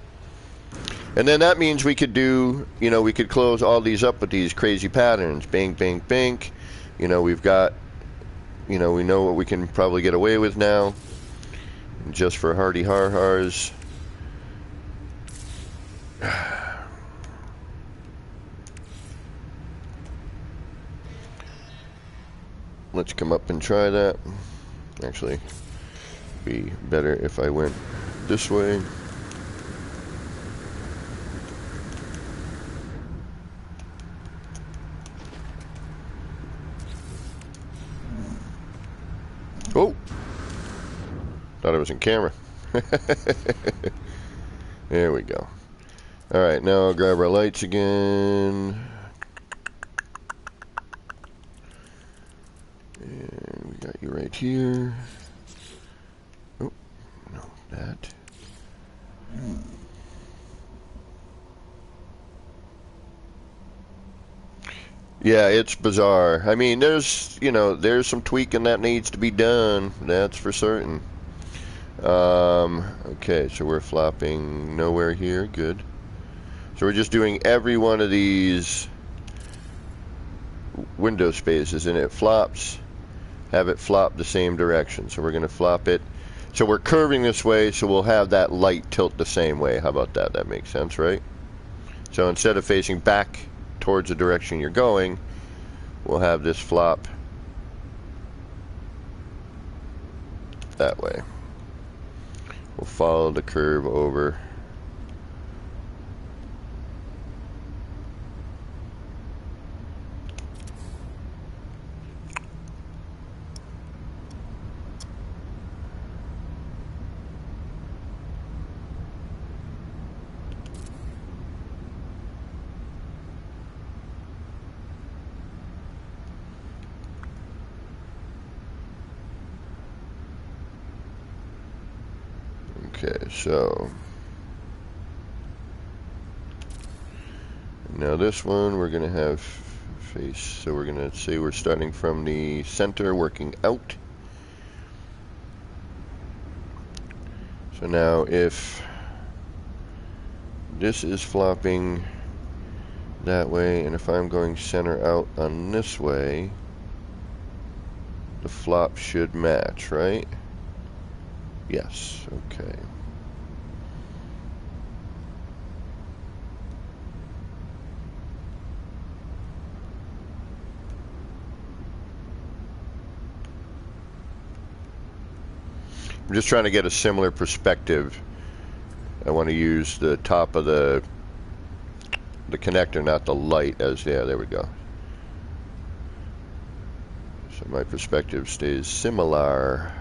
And then that means we could do, you know, we could close all these up with these crazy patterns. Bing, bing, bing. You know, we've got, you know, we know what we can probably get away with now. Just for hardy har-hars. Let's come up and try that. Actually, be better if I went this way. Oh! Thought I was in camera. There we go. Alright, now I'll grab our lights again. And we got you right here. Oh, no, that. Yeah, it's bizarre. I mean, there's, you know, there's some tweaking that needs to be done. That's for certain. Okay, so we're flopping nowhere here. Good. So we're just doing every one of these window spaces, and it flops. Have it flop the same direction. So we're going to flop it. So we're curving this way, so we'll have that light tilt the same way. How about that? That makes sense, right? So instead of facing back towards the direction you're going, we'll have this flop that way. We'll follow the curve over. Okay, so now this one we're going to have face, so we're going to say we're starting from the center, working out. So now if this is flopping that way, and if I'm going center out on this way, the flop should match, right? Yes, okay. I'm just trying to get a similar perspective. I want to use the top of the connector, not the light, as, yeah, there we go. So my perspective stays similar.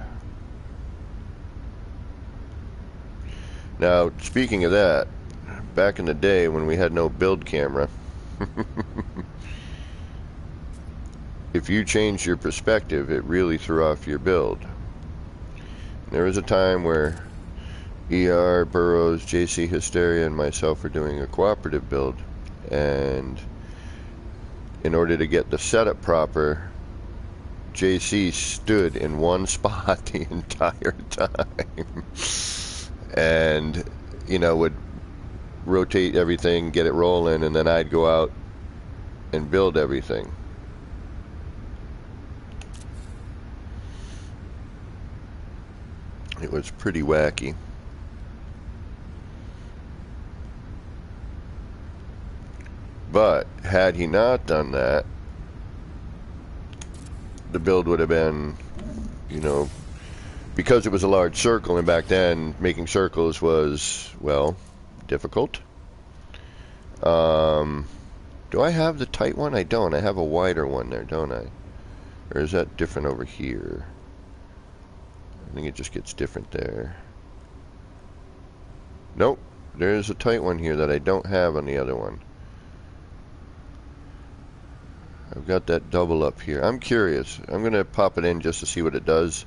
Now, speaking of that, back in the day when we had no build camera, if you changed your perspective, it really threw off your build. There was a time where ER, Burroughs, JC Hysteria, and myself were doing a cooperative build, and in order to get the setup proper, JC stood in one spot the entire time. And, you know, would rotate everything, get it rolling, and then I'd go out and build everything. It was pretty wacky. But had he not done that, the build would have been, you know, because it was a large circle, and back then making circles was, well, difficult. Do I have the tight one? I don't. I have a wider one there, don't I? Or is that different over here? I think it just gets different there. Nope. There's a tight one here that I don't have on the other one. I've got that double up here. I'm curious. I'm going to pop it in just to see what it does.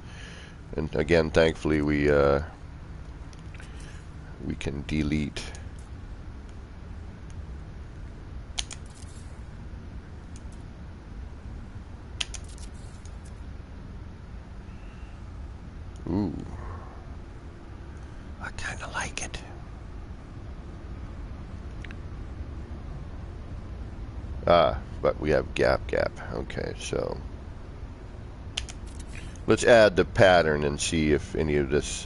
And again, thankfully, we can delete Ooh. I kind of like it. Ah, but we have gap. Okay, so let's add the pattern and see if any of this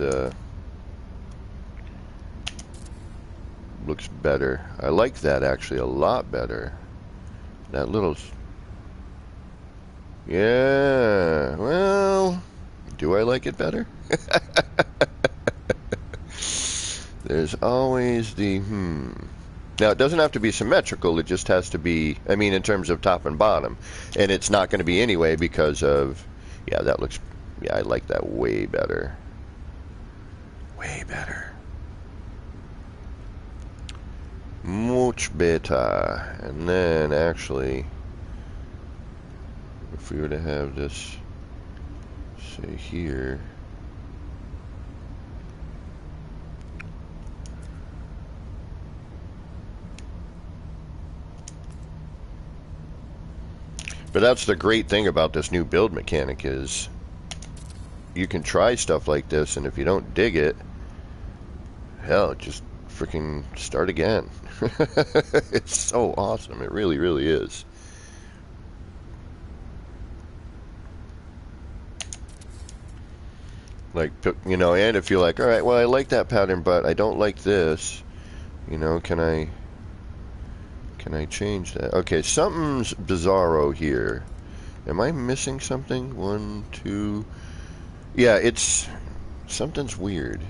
looks better. I like that actually a lot better. That little... Yeah, well, do I like it better? There's always the Now, it doesn't have to be symmetrical. It just has to be, I mean, in terms of top and bottom. And it's not going to be anyway because of, yeah, that looks, yeah, I like that way better. Way better. Much better. And then, actually, if we were to have this, say, here. But that's the great thing about this new build mechanic is you can try stuff like this, and if you don't dig it, hell, just freaking start again. It's so awesome. It really, really is. Like, you know, and if you're like, all right, well, I like that pattern, but I don't like this, you know, can I change that? Okay, something's bizarro here. Am I missing something? 1, 2. Yeah, something's weird.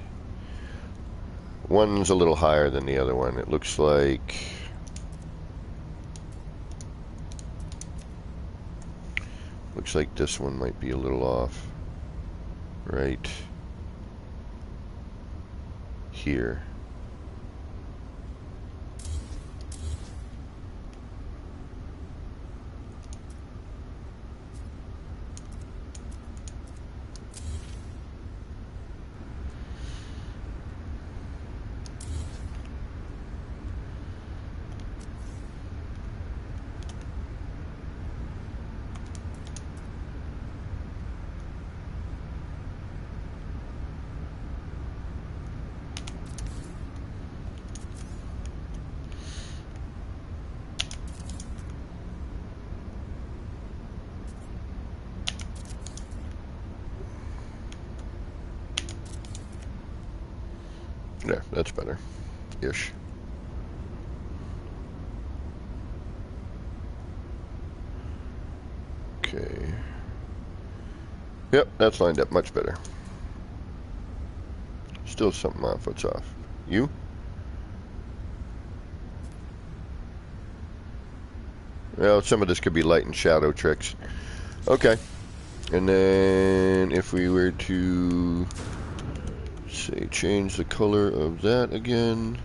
One's a little higher than the other one. It looks like this one might be a little off. Right here. Yeah, that's better. Ish. Okay. Yep, that's lined up much better. Still something off. What's off? You? Well, some of this could be light and shadow tricks. Okay. And then if we were to say change the color of that again.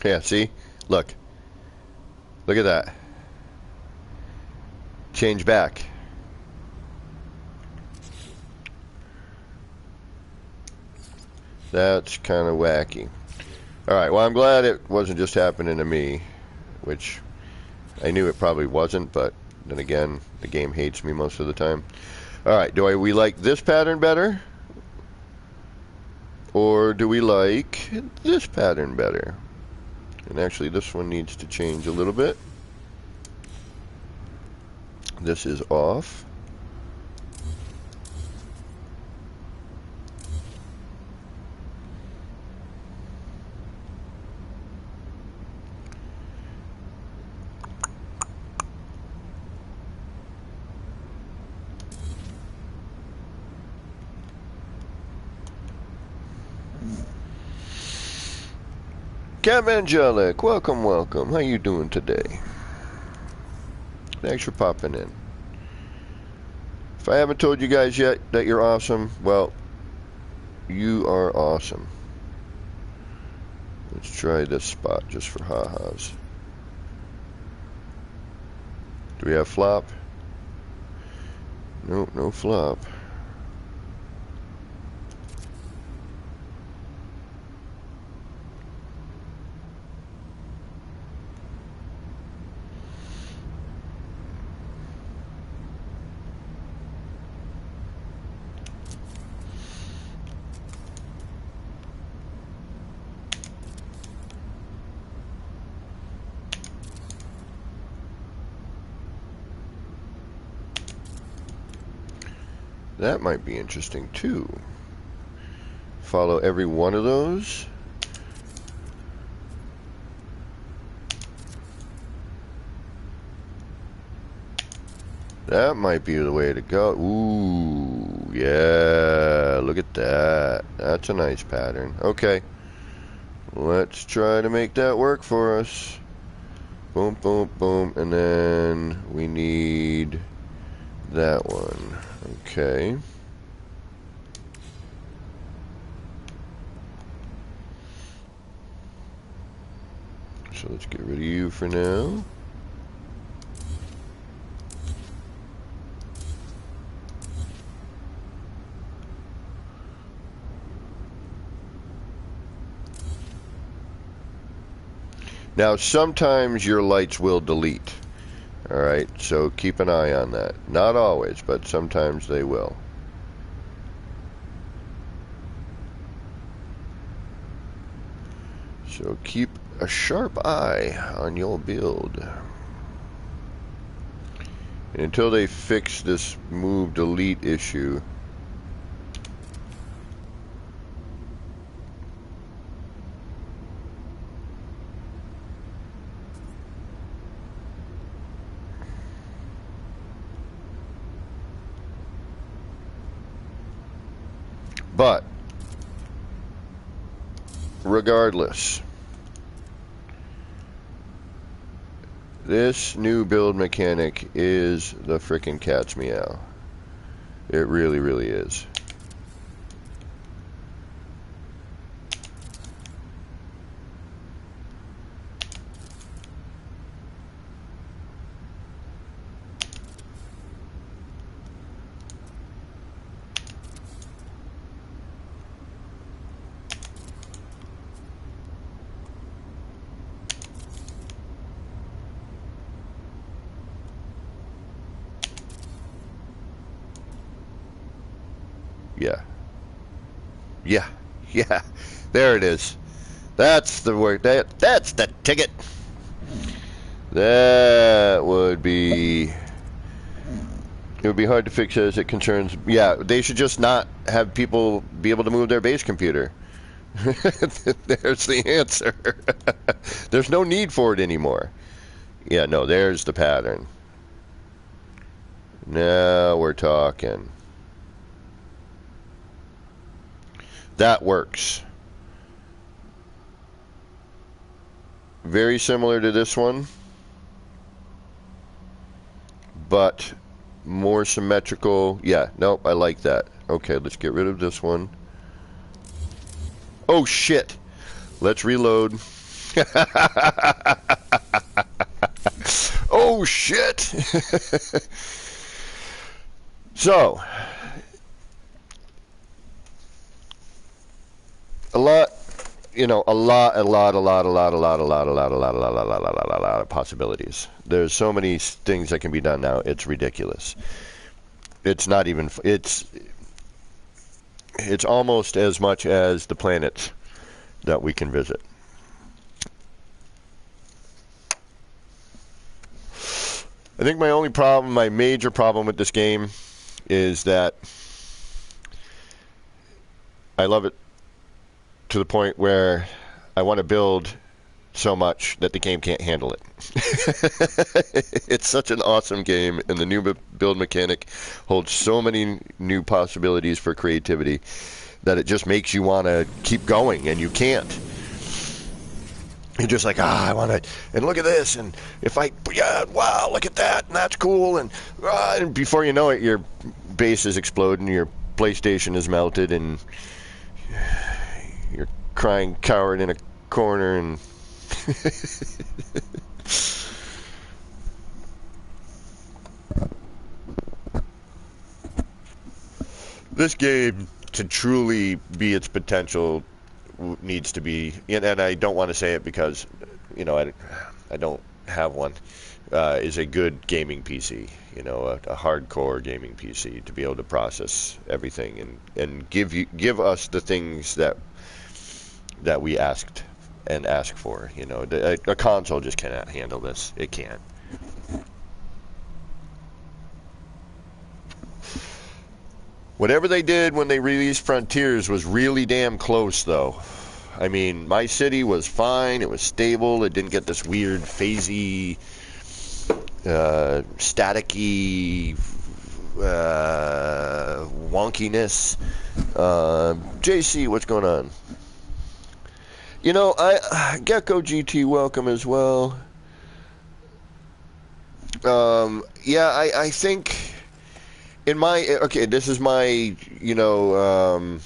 Yeah, see? Look. Look at that. Change back. That's kind of wacky. Alright, well, I'm glad it wasn't just happening to me, which I knew it probably wasn't, but then again, the game hates me most of the time. Alright, we like this pattern better? Or do we like this pattern better? And actually, this one needs to change a little bit. This is off. Evangelic, welcome. How you doing today? Thanks for popping in. If I haven't told you guys yet that you're awesome, well, you are awesome. Let's try this spot just for ha-has. Do we have flop? Nope, no flop. That might be interesting too. Follow every one of those. That might be the way to go. Ooh, yeah, look at that. That's a nice pattern. Okay, let's try to make that work for us. Boom, boom, boom, and then we need that one. Okay. So let's get rid of you for now. Now, sometimes your lights will delete. Alright, so keep an eye on that. Not always, but sometimes they will. So keep a sharp eye on your build. And until they fix this move delete issue, but regardless, this new build mechanic is the frickin' cat's meow. It really, really is. Yeah. Yeah. Yeah. There it is. That's the word. That's the ticket. That would be... It would be hard to fix as it concerns... Yeah, they should just not have people be able to move their base computer. There's the answer. There's no need for it anymore. Yeah, no, there's the pattern. Now we're talking. That works. Very similar to this one, but more symmetrical. Yeah, nope, I like that. Okay, let's get rid of this one. Oh shit. Let's reload. Oh shit. So, a lot of possibilities. There's so many things that can be done now. It's ridiculous. It's not even. It's almost as much as the planets that we can visit. I think my major problem with this game is that I love it to the point where I want to build so much that the game can't handle it. It's such an awesome game, and the new build mechanic holds so many new possibilities for creativity that it just makes you want to keep going, and you can't. You're just like, I want to, and look at this, and wow, look at that, and that's cool, and before you know it, your base is exploding, your PlayStation is melted, and you're crying coward in a corner, and this game, to truly be its potential, needs to be, and I don't want to say it because, you know, I don't have one, is a good gaming PC, you know, a hardcore gaming PC to be able to process everything and give us the things that we asked and ask for. You know, a console just cannot handle this. It can't. Whatever they did when they released Frontiers was really damn close, though. I mean, my city was fine. It was stable. It didn't get this weird, phasey, staticky wonkiness. JC, what's going on? You know, Gecko GT, welcome as well. Yeah, I think in my, okay, this is my, you know,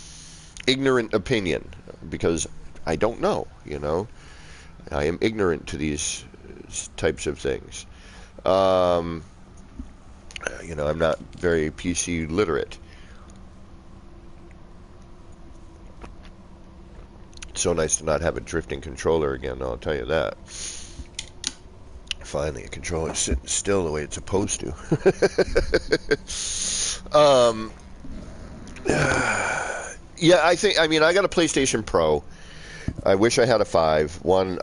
ignorant opinion, because I don't know, you know. I am ignorant to these types of things. You know, I'm not very PC literate. It's so nice to not have a drifting controller again, I'll tell you that. Finally, a controller sitting still the way it's supposed to. Yeah, I mean, I got a PlayStation Pro. I wish I had a 5. One,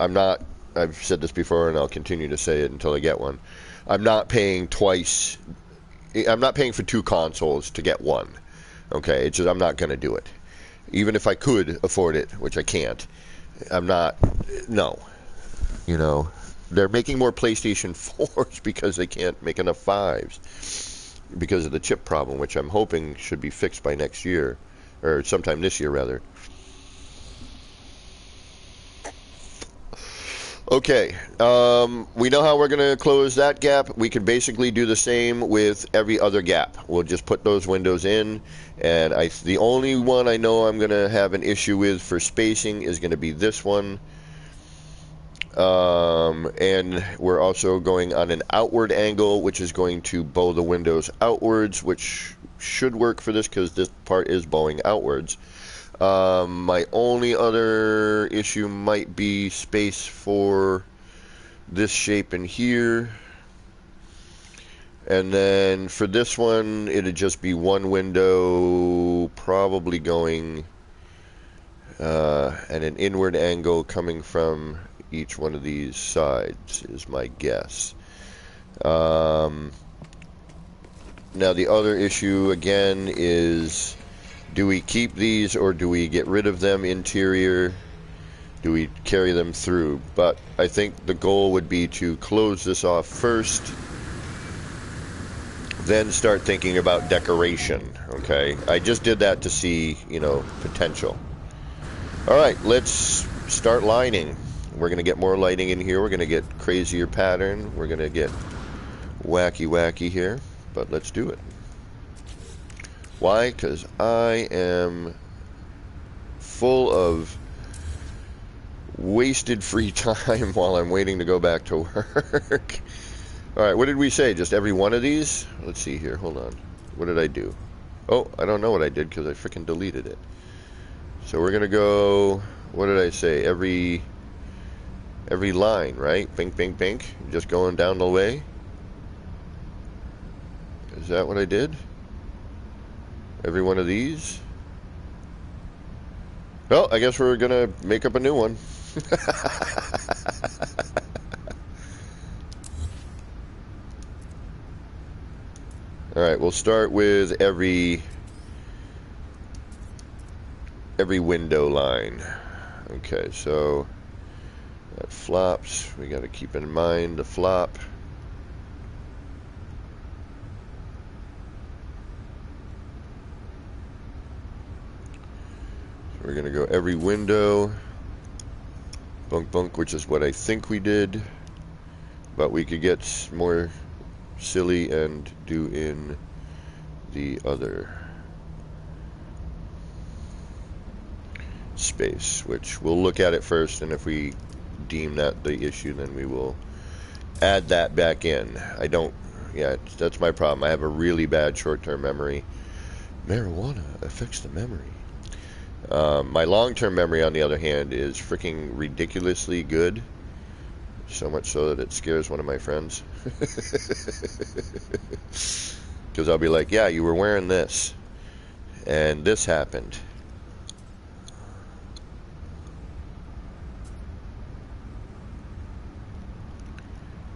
I've said this before and I'll continue to say it until I get one. I'm not paying twice. I'm not paying for 2 consoles to get one. Okay, it's just, I'm not going to do it. Even if I could afford it, which I can't, I'm not. No. You know, they're making more PlayStation 4s because they can't make enough 5s because of the chip problem, which I'm hoping should be fixed by next year, or sometime this year, rather. Okay, we know how we're going to close that gap. We can basically do the same with every other gap. We'll just put those windows in, and the only one I know I'm going to have an issue with for spacing is going to be this one. And we're also going on an outward angle, which is going to bow the windows outwards, which should work for this because this part is bowing outwards. My only other issue might be space for this shape in here. And then for this one, it'd just be one window, probably going at an inward angle coming from each one of these sides, is my guess. Now the other issue, again, is... do we keep these or do we get rid of them interior? Do we carry them through? But I think the goal would be to close this off first, then start thinking about decoration, okay? I just did that to see, you know, potential. All right, let's start lining. We're going to get more lighting in here. We're going to get crazier pattern. We're going to get wacky here, but let's do it. Why? Because I am full of wasted free time while I'm waiting to go back to work. All right, what did we say? Just every one of these? Let's see here. Hold on. What did I do? Oh, I don't know what I did because I freaking deleted it. So we're going to go, what did I say? Every line, right? Bink, bink, bink. Just going down the way. Is that what I did? Every one of these? Well, I guess we're gonna make up a new one. Alright, we'll start with every window line. Okay, so that flops. We gotta keep in mind the flop. We're going to go every window, bunk, bunk, which is what I think we did, but we could get more silly and do in the other space, which we'll look at it first, and if we deem that the issue, then we will add that back in. I don't, yeah, that's my problem. I have a really bad short-term memory. Marijuana affects the memory. My long-term memory, on the other hand, is freaking ridiculously good. So much so that it scares one of my friends. Because I'll be like, yeah, you were wearing this. And this happened.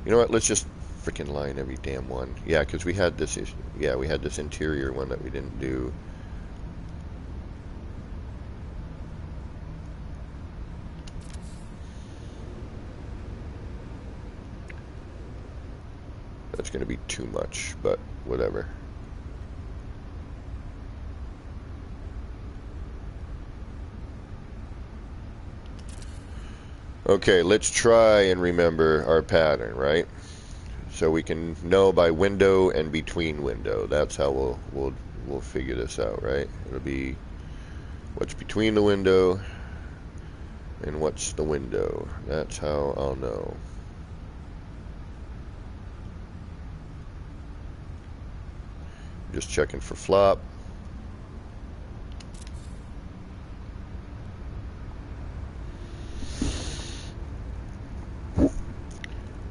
You know what? Let's just freaking line every damn one. Yeah, because we had this issue. Yeah, we had this interior one that we didn't do. That's going to be too much, but whatever. Okay, let's try and remember our pattern, right? So we can know by window and between window. That's how we'll figure this out, right? It'll be what's between the window and what's the window. That's how I'll know. Just checking for flop.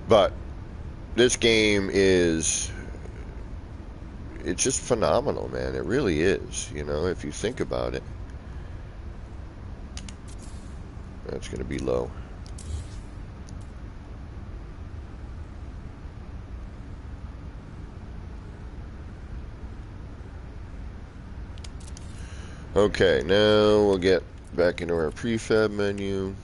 But this game is, it's just phenomenal, man. It really is, you know, if you think about it. That's going to be low. Okay, now we'll get back into our prefab menu.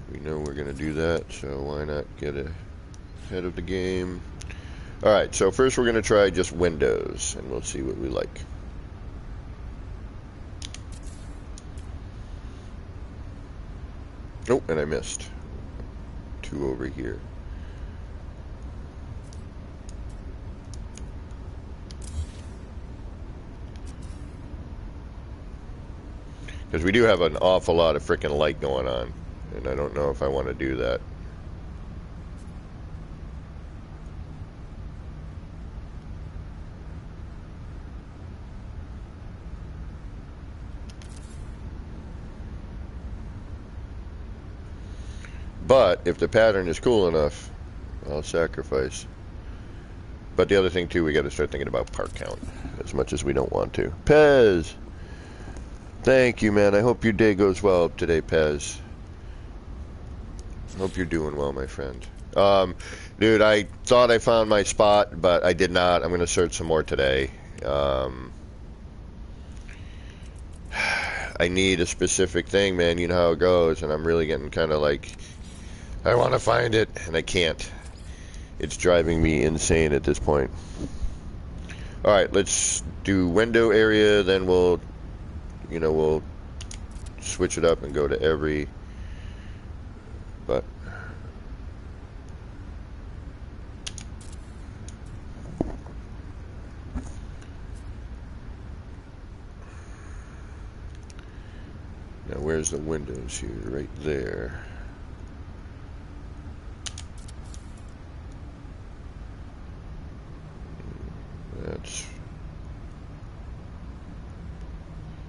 We know we're going to do that, so why not get ahead of the game. Alright, so first we're going to try just windows, and we'll see what we like. Oh, and I missed. 2 over here. Because we do have an awful lot of freaking light going on, and I don't know if I want to do that. But if the pattern is cool enough, I'll sacrifice. But the other thing too, we got to start thinking about part count, as much as we don't want to. Pez! Thank you, man. I hope your day goes well today, Pez. Hope you're doing well, my friend. Dude, I thought I found my spot, but I did not. I'm going to search some more today. I need a specific thing, man. You know how it goes, and I'm really getting kind of like, I want to find it, and I can't. It's driving me insane at this point. Alright, let's do window area, then we'll switch it up and go to every, but now where's the windows here? Right there. That's,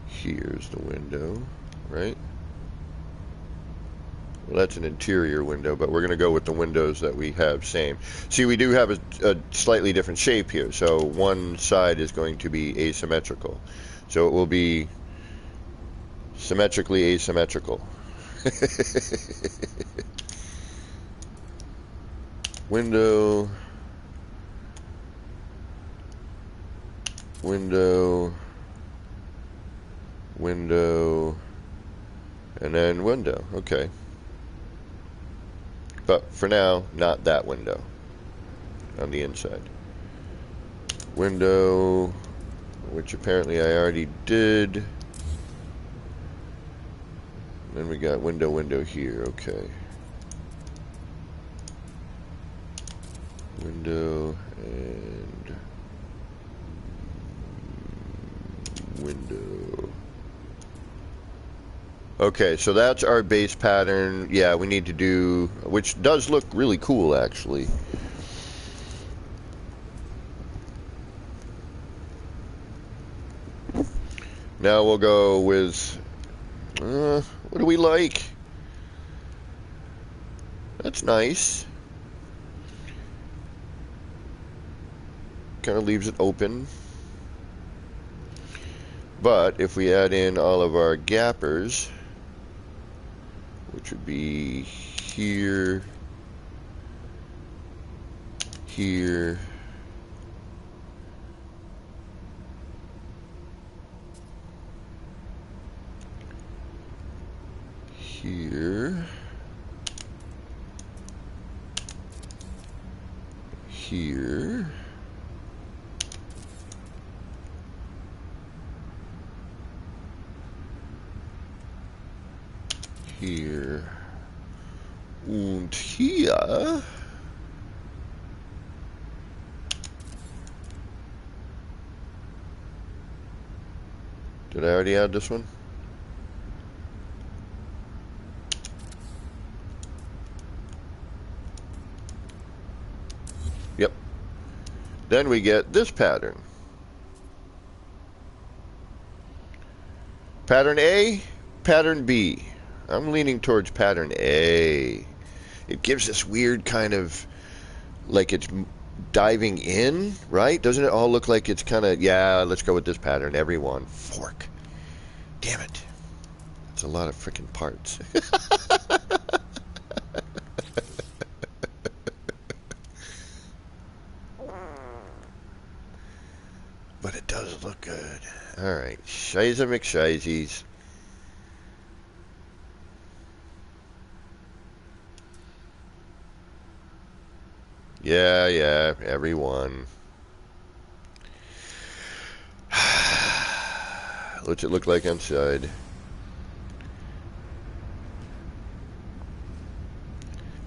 here's the window, right? Well, that's an interior window, but we're going to go with the windows that we have same. See, we do have a slightly different shape here, so one side is going to be asymmetrical. So it will be symmetrically asymmetrical. Window, window, window, and then window. Okay. But for now, not that window on the inside. Window, which apparently I already did. Then we got window, window here. Okay. Window and window. Okay, so that's our base pattern. Yeah, we need to do, which does look really cool, actually. Now we'll go with, what do we like? That's nice. Kind of leaves it open. But if we add in all of our gappers, which would be here, here, here, here, here, und hier. Did I already add this one? Yep. Then we get this pattern. Pattern A, pattern B. I'm leaning towards pattern A. It gives this weird kind of, like it's diving in, right? Doesn't it all look like it's kind of, yeah, let's go with this pattern, everyone. Fork. Damn it. That's a lot of freaking parts. But it does look good. Alright, Shiza McShizies. Yeah, everyone. What's it look like inside?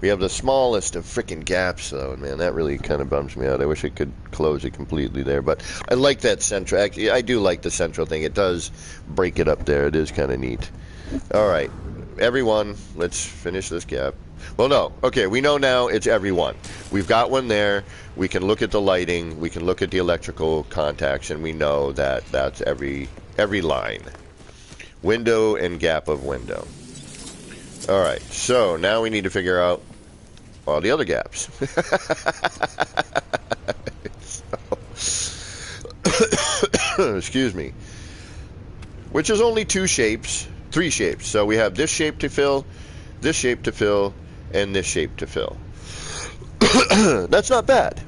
We have the smallest of freaking gaps, though, man. That really kind of bums me out. I wish I could close it completely there, but I like that central. Actually, I do like the central thing. It does break it up there. It is kind of neat. All right, everyone, let's finish this gap. Well, no. Okay, we know now it's everyone. We've got one there. We can look at the lighting. We can look at the electrical contacts, and we know that that's every line. Window and gap of window. All right, so now we need to figure out all the other gaps. Excuse me. Which is only three shapes. So we have this shape to fill, this shape to fill, and this shape to fill. That's not bad.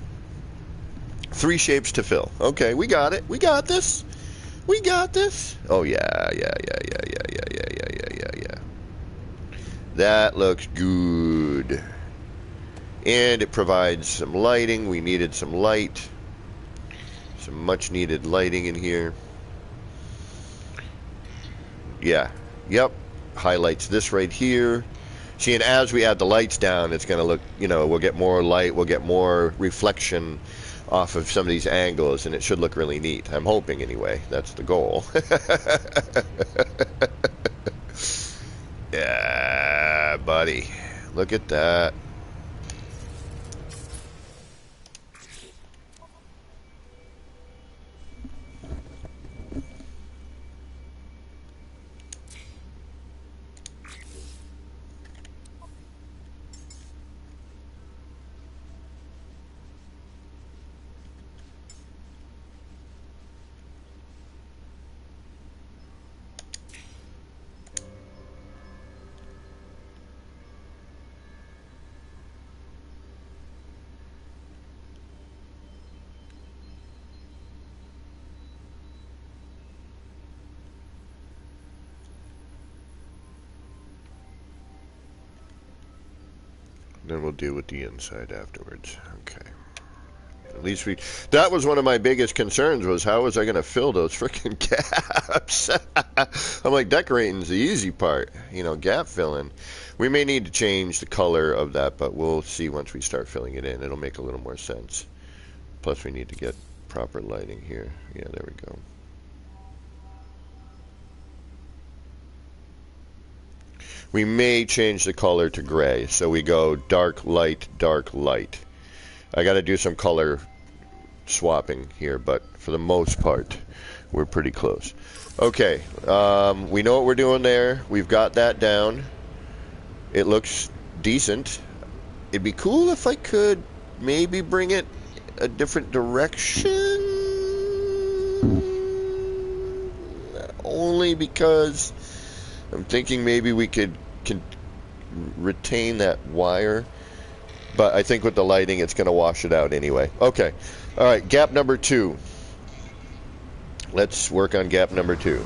3 shapes to fill. Okay, we got it. We got this. We got this. Oh yeah. That looks good. And it provides some lighting. We needed some light. Some much needed lighting in here. Yeah. Yep. Highlights this right here. See, and as we add the lights down, it's going to look, you know, we'll get more light, we'll get more reflection off of some of these angles, and it should look really neat. I'm hoping, anyway. That's the goal. Yeah, buddy. Look at that. Then we'll deal with the inside afterwards. Okay. At least we... That was one of my biggest concerns, was how was I going to fill those freaking gaps? I'm like, decorating's the easy part. You know, gap filling. We may need to change the color of that, but we'll see once we start filling it in. It'll make a little more sense. Plus, we need to get proper lighting here. Yeah, there we go. We may change the color to gray, so we go dark, light, dark, light. I got to do some color swapping here, but for the most part, we're pretty close. Okay, we know what we're doing there. We've got that down. It looks decent. It'd be cool if I could maybe bring it a different direction. Only because I'm thinking maybe we can retain that wire. But I think with the lighting, it's going to wash it out anyway. Okay. All right, gap number 2. Let's work on gap number 2.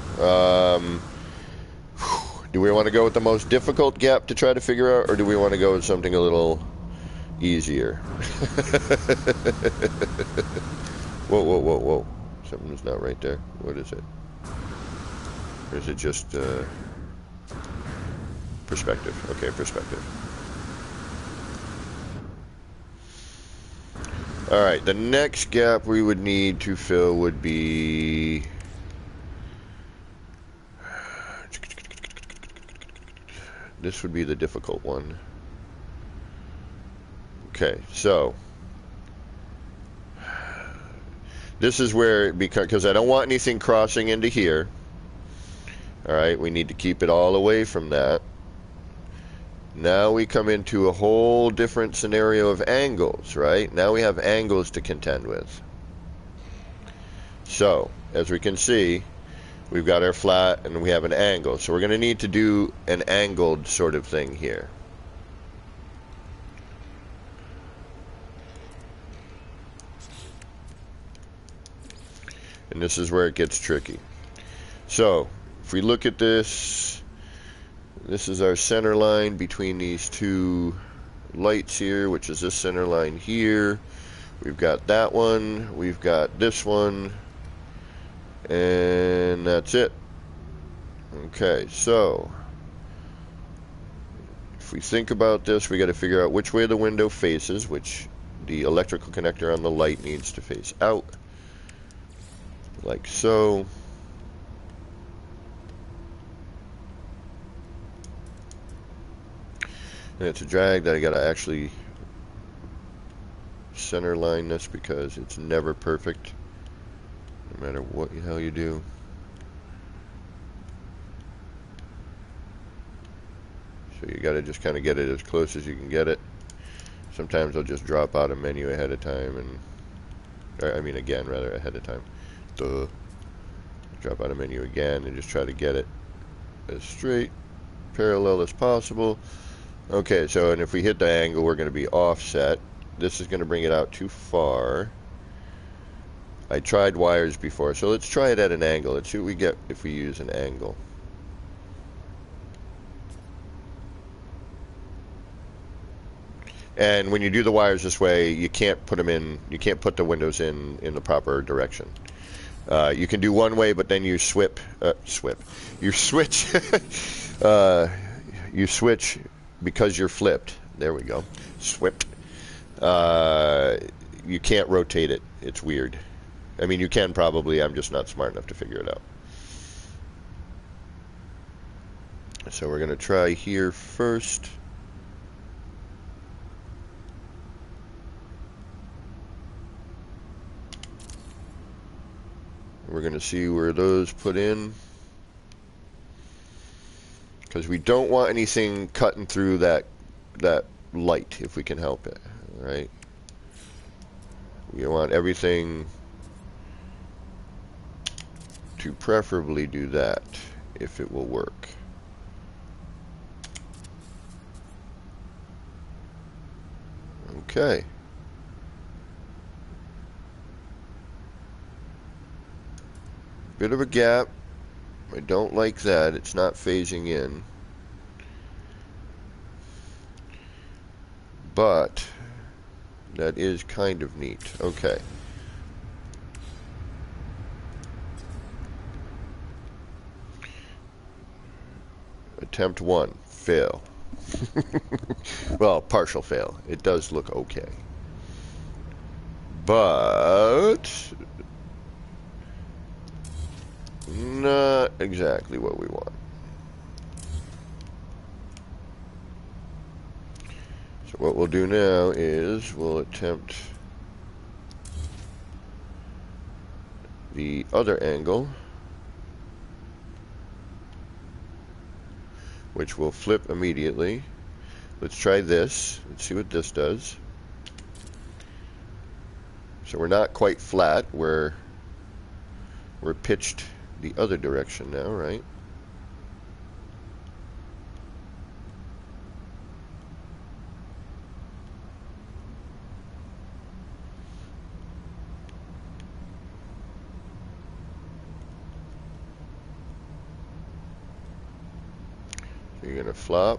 Do we want to go with the most difficult gap to try to figure out, or do we want to go with something a little easier? Whoa, whoa, whoa, whoa. Something's not right there. What is it? Or is it just perspective? Okay, perspective. Alright, the next gap we would need to fill would be... This would be the difficult one. Okay, so... This is where, because I don't want anything crossing into here. Alright, we need to keep it all away from that. Now we come into a whole different scenario of angles, right? Now we have angles to contend with. So, as we can see, we've got our flat and we have an angle. So we're going to need to do an angled sort of thing here. And this is where it gets tricky. So, if we look at this, this is our center line between these two lights here, which is this center line here. We've got that one, we've got this one, and that's it. Okay, so if we think about this, we got to figure out which way the window faces, which the electrical connector on the light needs to face out, like so. And it's a drag that I gotta actually center line this because it's never perfect, no matter what the hell you do. So you gotta just kind of get it as close as you can get it. Sometimes I'll just drop out a menu ahead of time, and again, rather ahead of time. Drop out a menu again and just try to get it as straight, parallel as possible. Okay, so, and if we hit the angle, we're going to be offset. This is going to bring it out too far. I tried wires before, so let's try it at an angle. Let's see what we get if we use an angle. And when you do the wires this way, you can't put them in, you can't put the windows in the proper direction. You can do one way, but then you you switch, you switch because you're flipped. There we go. Swipped. You can't rotate it. It's weird. I mean, you can probably. I'm just not smart enough to figure it out. So we're going to try here first. We're going to see where those put in, because we don't want anything cutting through that light if we can help it, right? We want everything to preferably do that if it will work. Okay. Bit of a gap. I don't like that. It's not phasing in. But that is kind of neat. Okay. Attempt 1. Fail. Well, partial fail. It does look okay. But not exactly what we want. So what we'll do now is we'll attempt the other angle. which will flip immediately. Let's try this. Let's see what this does. So we're not quite flat. We're pitched the other direction now, right? So you're going to flop,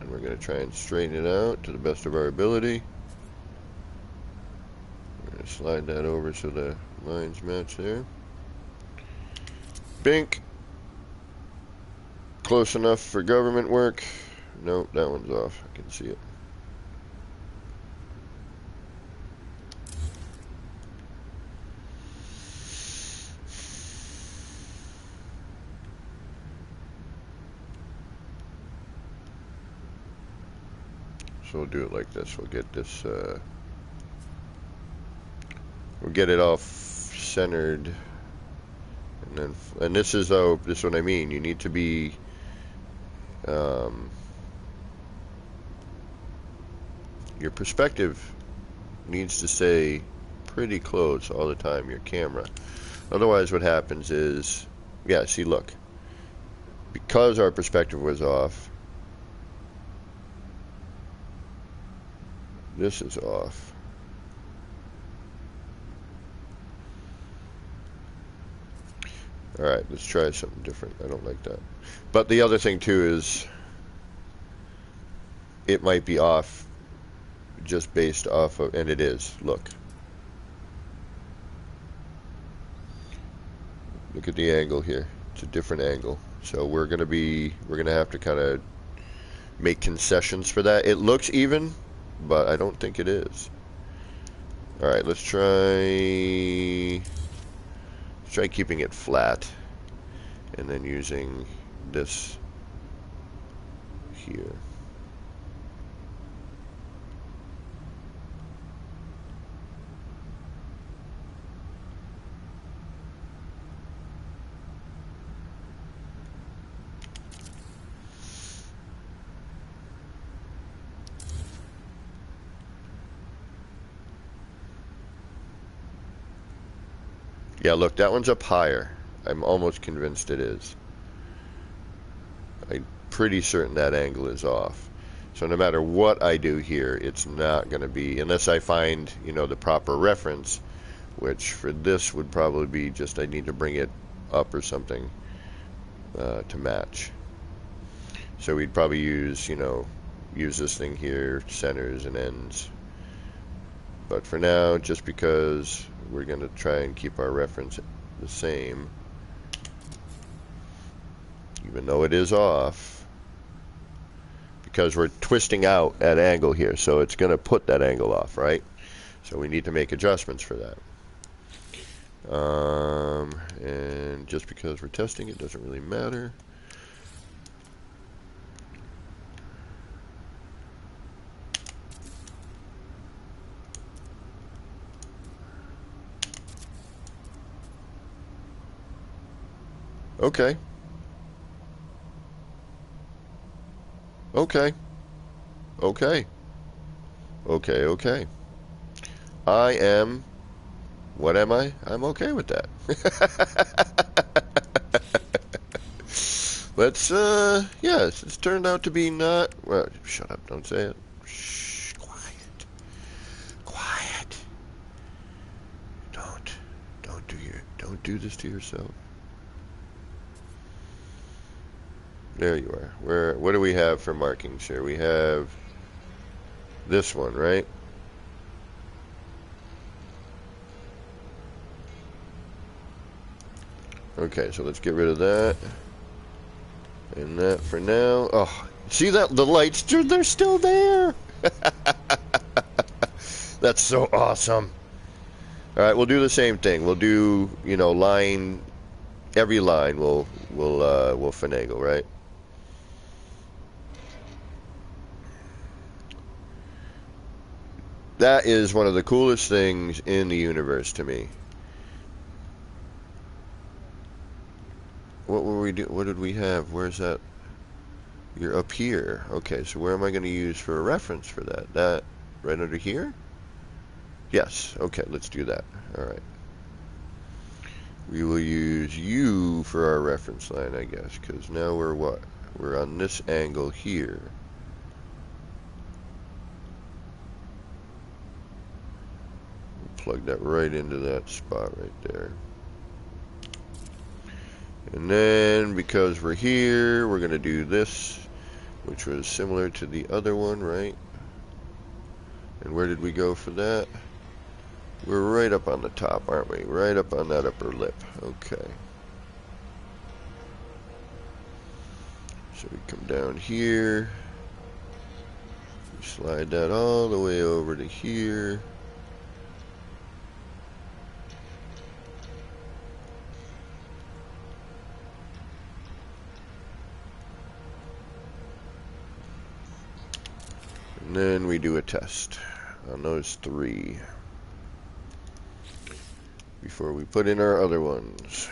and we're going to try and straighten it out to the best of our ability. We're going to slide that over so the lines match there. Bink. Close enough for government work. Nope, that one's off. I can see it. So we'll do it like this. We'll get this, we'll get it all centered. And this is what I mean. You need to be your perspective needs to stay pretty close all the time, your camera. Otherwise what happens is, yeah, see, look, because our perspective was off, this is off. Alright, let's try something different. I don't like that. But the other thing too is it might be off just based off of, and it is, look. Look at the angle here. It's a different angle. So we're gonna have to kind of make concessions for that. It looks even, but I don't think it is. Alright, let's try keeping it flat and then using this here. Yeah, look, that one's up higher. I'm almost convinced it is. I'm pretty certain that angle is off. So no matter what I do here, it's not going to be, unless I find, you know, the proper reference, which for this would probably be just I need to bring it up or something to match. So we'd probably use, you know, use this thing here, centers and ends. But for now, just because we're going to try and keep our reference the same, even though it is off, because we're twisting out at angle here, so it's going to put that angle off, right? So we need to make adjustments for that. And just because we're testing, it doesn't really matter. Okay. Okay. Okay. Okay, okay. I am... What am I? I'm okay with that. Let's, yes, it's turned out to be not... Well, shut up, don't say it. Shh, quiet. Quiet. Don't do this to yourself. There you are. What do we have for markings here? We have this one, right? Okay, so let's get rid of that. And that for now. Oh, see that? The lights, they're still there. That's so awesome. All right, we'll do the same thing. We'll do, you know, every line we'll finagle, right? That is one of the coolest things in the universe to me. What were we do? What did we have? Where's that? You're up here. Okay, so where am I going to use for a reference for that? That right under here? Yes. Okay, let's do that. All right. We will use you for our reference line, I guess, because now we're what? We're on this angle here. Plug that right into that spot right there. And then, because we're here, we're going to do this, which was similar to the other one, right? And where did we go for that? We're right up on the top, aren't we? Right up on that upper lip. Okay. So we come down here. We slide that all the way over to here. And then we do a test on those three before we put in our other ones.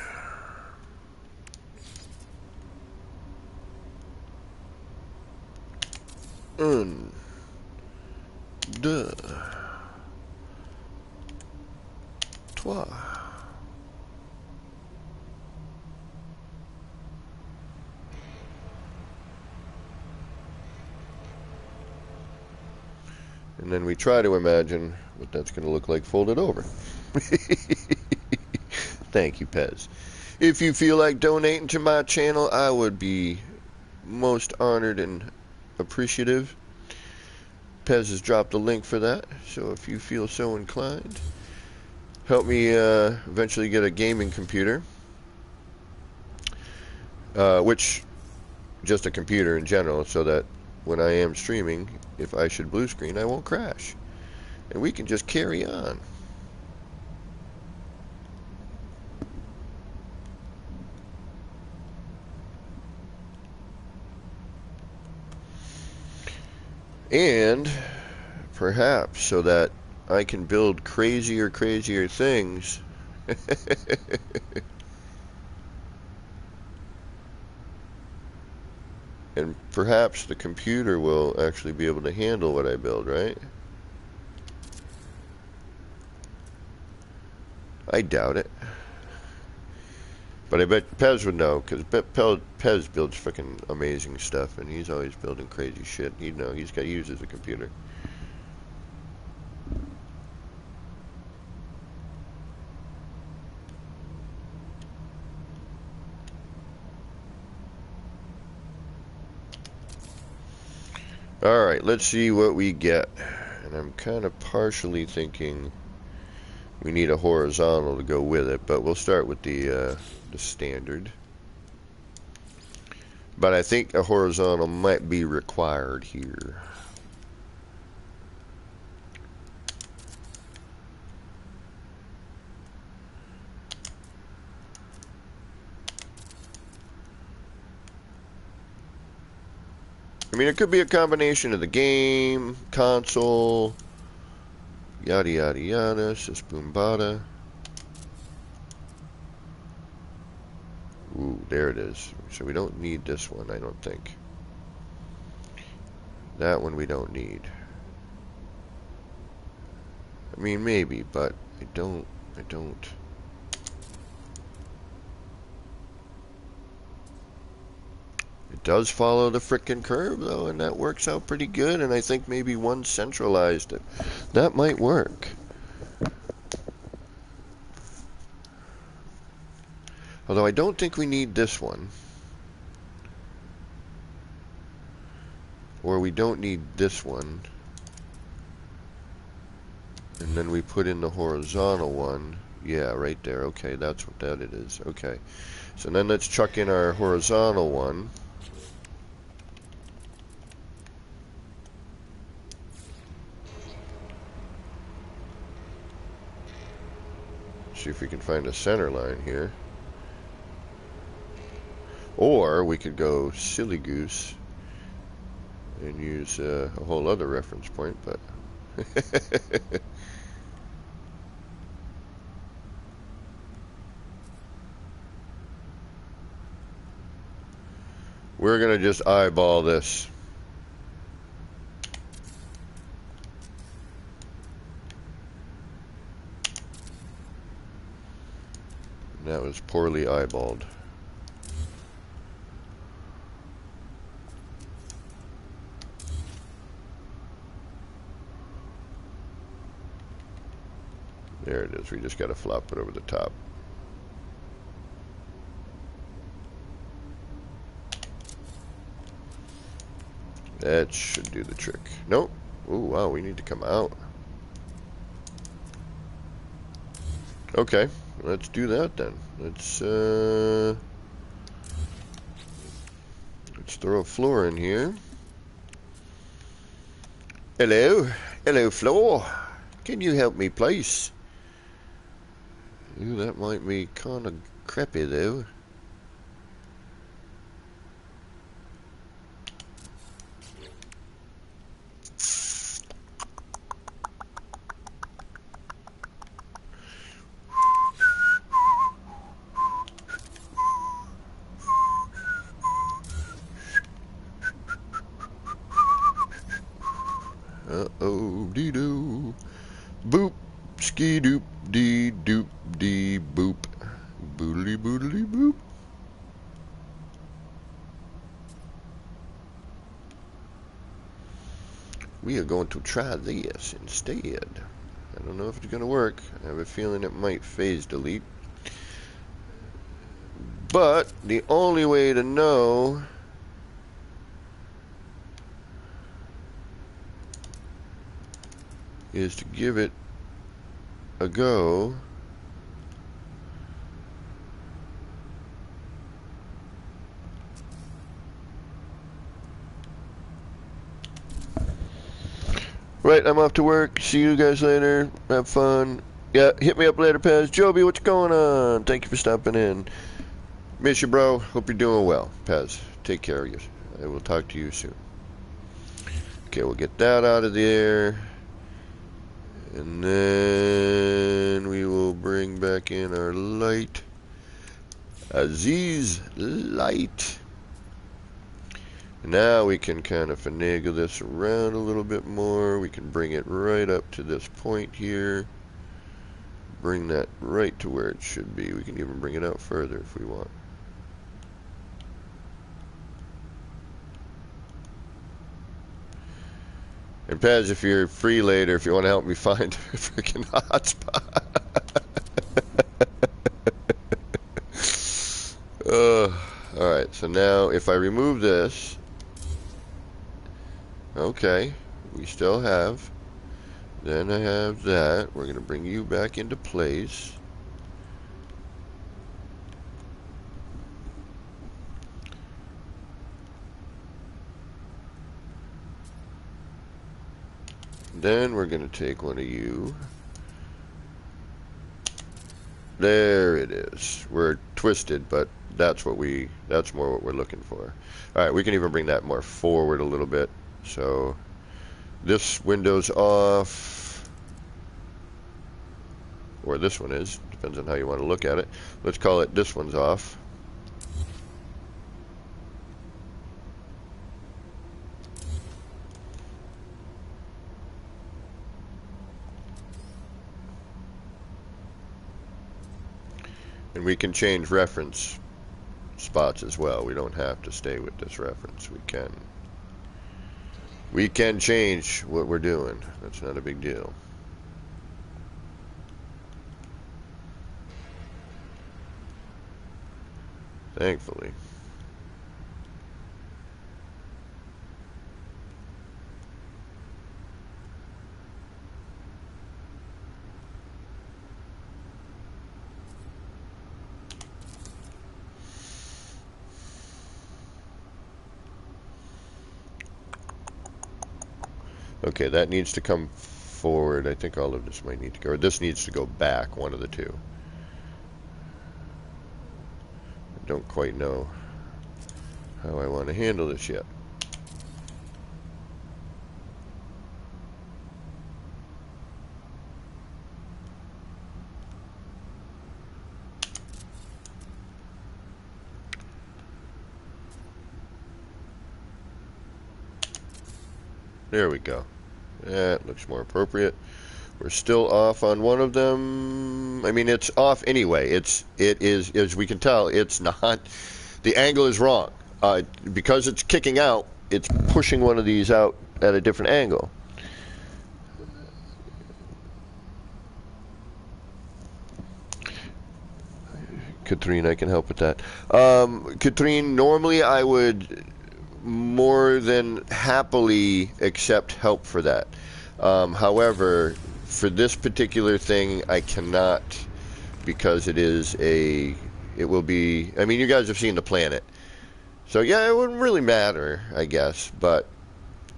Un, deux, trois. And then we try to imagine what that's going to look like folded over. Thank you, Pez. If you feel like donating to my channel, I would be most honored and appreciative. Pez has dropped a link for that, so if you feel so inclined, help me eventually get a gaming computer, which just a computer in general, so that when I am streaming, if I should blue screen, I won't crash, and we can just carry on. And perhaps so that I can build crazier things. And perhaps the computer will actually be able to handle what I build, right? I doubt it. But I bet Pez would know, because Pez builds freaking amazing stuff, and he's always building crazy shit. He'd know. He's got uses a computer. Alright, let's see what we get. And I'm kind of partially thinking we need a horizontal to go with it, but we'll start with the standard. But I think a horizontal might be required here. I mean, it could be a combination of the game, console, yada yada yada, sis boom bada. Ooh, there it is. So we don't need this one, I don't think. That one we don't need. I mean, maybe, but I don't. It does follow the frickin' curve, though, and that works out pretty good, and I think maybe one centralized it. That might work. Although I don't think we need this one. Or we don't need this one. And then we put in the horizontal one. Yeah, right there. Okay, that's what that it is. Okay. So then let's chuck in our horizontal one. See if we can find a center line here. Or we could go silly goose and use a whole other reference point, but We're going to just eyeball this. That was poorly eyeballed. There it is. We just got to flop it over the top. That should do the trick. Nope. Oh, wow. We need to come out. Okay. Let's do that then. Let's throw a floor in here. Hello. Hello, floor. Can you help me, please? Ooh, that might be kind of crappy, though. Uh-oh, dee-doo. Boop, ski-doop, dee-doop, dee-boop. Boodly-boodly-boop. We are going to try this instead. I don't know if it's going to work. I have a feeling it might phase delete. But the only way to know is to give it a go. Right, I'm off to work. See you guys later. Have fun. Yeah, hit me up later, Paz. Joby, what's going on? Thank you for stopping in. Miss you, bro. Hope you're doing well. Paz, take care of you. I will talk to you soon. Okay, we'll get that out of there. And then we will bring back in our light. Aziz light. Now we can kind of finagle this around a little bit more. We can bring it right up to this point here. Bring that right to where it should be. We can even bring it out further if we want. And Paz, if you're free later, if you want to help me find a freaking hotspot. Alright, so now if I remove this, okay, we still have, then I have that. We're going to bring you back into place. Then we're going to take one of you. There it is. We're twisted, but that's more what we're looking for. Alright, we can even bring that more forward a little bit. So this window's off, or this one is, depends on how you want to look at it. Let's call it this one's off. And we can change reference spots as well. We don't have to stay with this reference. We can change what we're doing. That's not a big deal. Thankfully. Okay, that needs to come forward. I think all of this might need to go, or this needs to go back, one of the two. I don't quite know how I want to handle this yet. There we go. That looks more appropriate. We're still off on one of them. I mean, it's off anyway. It is, as we can tell, it's not. The angle is wrong. Because it's kicking out, it's pushing one of these out at a different angle. Katrine, I can help with that. Katrine, normally I would more than happily accept help for that. However, for this particular thing, I cannot, because it will be, I mean, you guys have seen the planet. So yeah, it wouldn't really matter, I guess. But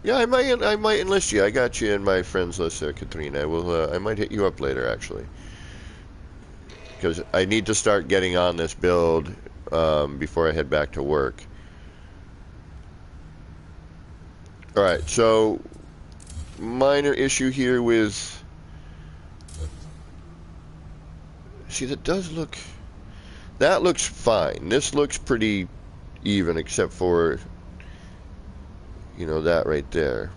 yeah, I might enlist you. I got you in my friends list there, Katrine. I might hit you up later, actually. Because I need to start getting on this build before I head back to work. Alright, so minor issue here with... See, that does look... That looks fine. This looks pretty even, except for, you know, that right there.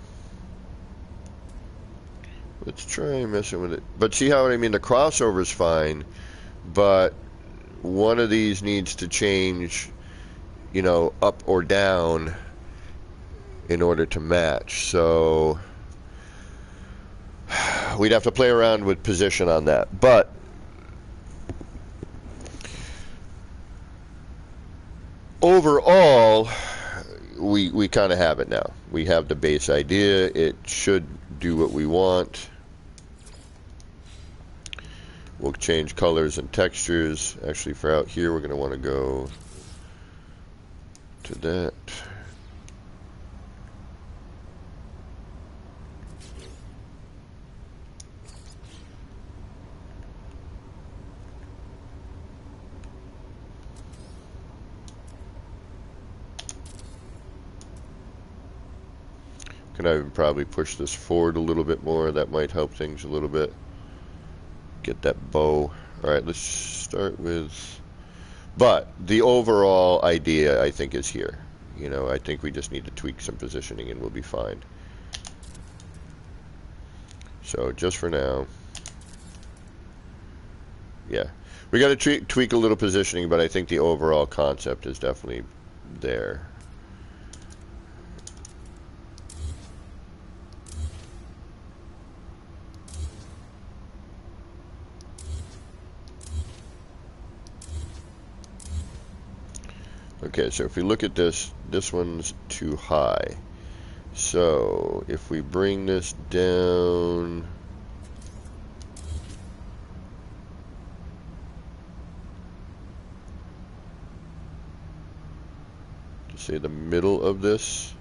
Let's try messing with it. But see how I mean? The crossover's fine, but one of these needs to change, you know, up or down in order to match. So we'd have to play around with position on that. But overall, we kind of have it now. We have the base idea. It should do what we want. We'll change colors and textures. Actually, for out here, we're going to want to go to that. Can I even probably push this forward a little bit more? That might help things a little bit. Get that bow. Alright, let's start with... But the overall idea, I think, is here. You know, I think we just need to tweak some positioning and we'll be fine. So, just for now... Yeah. We got to tweak a little positioning, but I think the overall concept is definitely there. Okay, so if we look at this, this one's too high. So if we bring this down to say the middle of this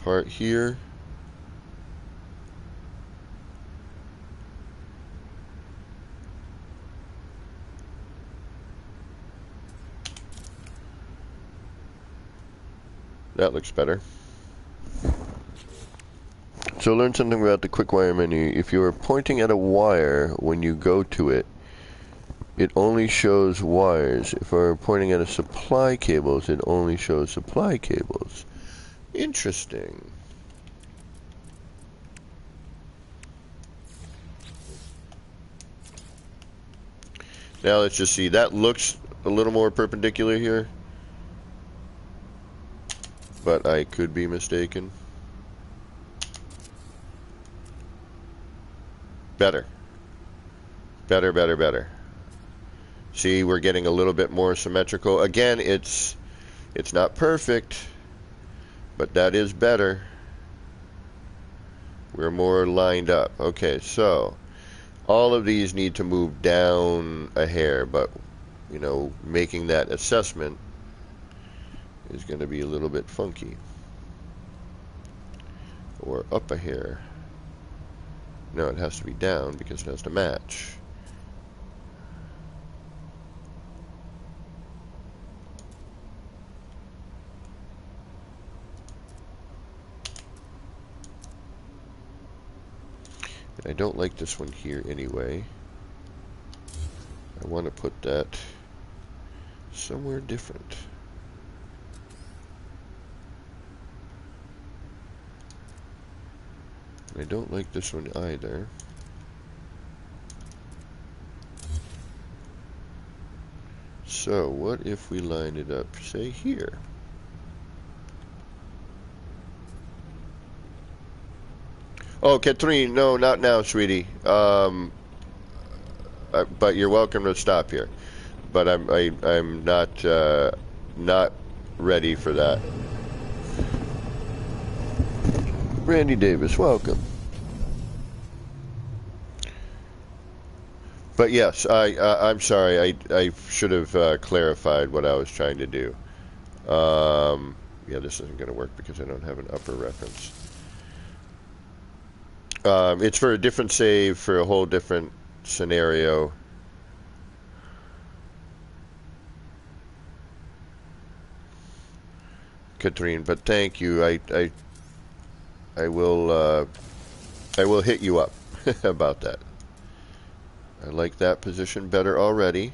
part here, that looks better. So learn something about the quick wire menu. If you are pointing at a wire when you go to it, it only shows wires. If we're pointing at a supply cables, it only shows supply cables. Interesting. Now let's just see. That looks a little more perpendicular here, but I could be mistaken. Better. Better, better, better. See, we're getting a little bit more symmetrical. Again, it's not perfect, but that is better. We're more lined up. Okay, so all of these need to move down a hair, but, you know, making that assessment is going to be a little bit funky. Or up a hair. No, it has to be down because it has to match. I don't like this one here anyway. I want to put that somewhere different. I don't like this one either. So what if we line it up, say, here? Oh, Catherine, no, not now, sweetie. But you're welcome to stop here. But I'm not ready for that. Randy Davis, welcome. But yes, I'm sorry. I should have clarified what I was trying to do. Yeah, this isn't going to work because I don't have an upper reference. It's for a different save for a whole different scenario. Katrine, but thank you. I will hit you up about that. I like that position better already.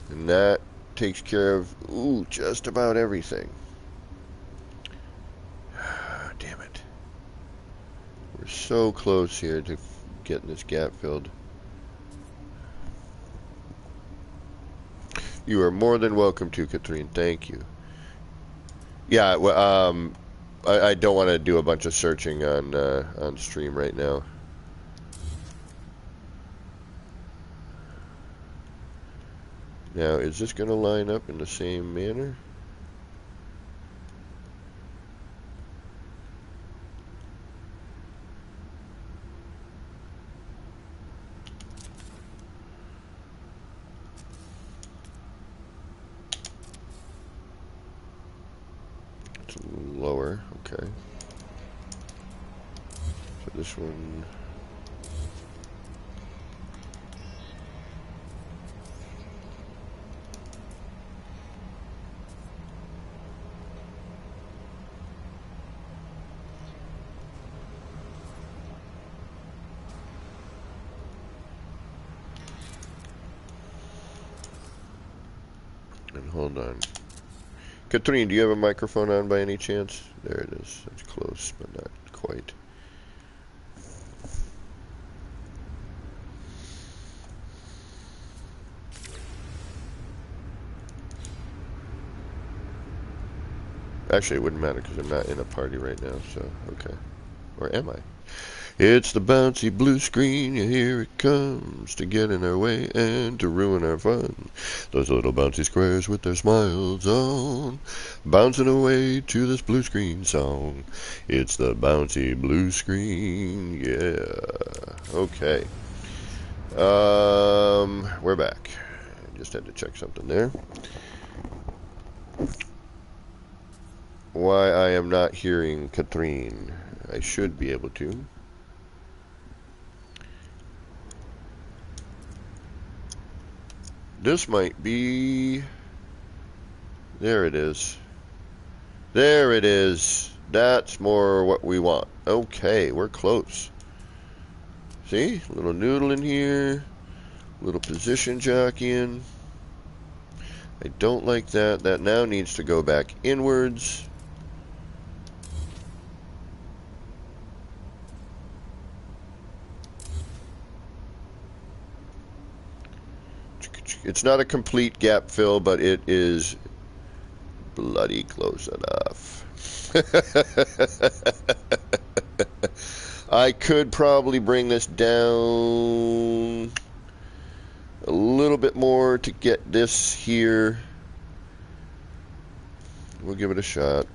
And that takes care of just about everything. Damn it. We're so close here to getting this gap filled. You are more than welcome to, Katrine. Thank you. Yeah, well, I don't want to do a bunch of searching on stream right now. Now, is this going to line up in the same manner? It's lower, okay. So this one... And hold on. Katrine, do you have a microphone on by any chance? There it is. It's close, but not quite. Actually, it wouldn't matter because I'm not in a party right now, so, okay. Or am I? It's the bouncy blue screen, here it comes to get in our way and to ruin our fun. Those little bouncy squares with their smiles on, bouncing away to this blue screen song. It's the bouncy blue screen, yeah. Okay. We're back. Just had to check something there. Why I am not hearing Katrine. I should be able to. This might be... There it is. There it is. That's more what we want. Okay, we're close. See? A little noodle in here. A little position jockeying. I don't like that. That now needs to go back inwards. It's not a complete gap fill, but it is bloody close enough. I could probably bring this down a little bit more to get this here. We'll give it a shot.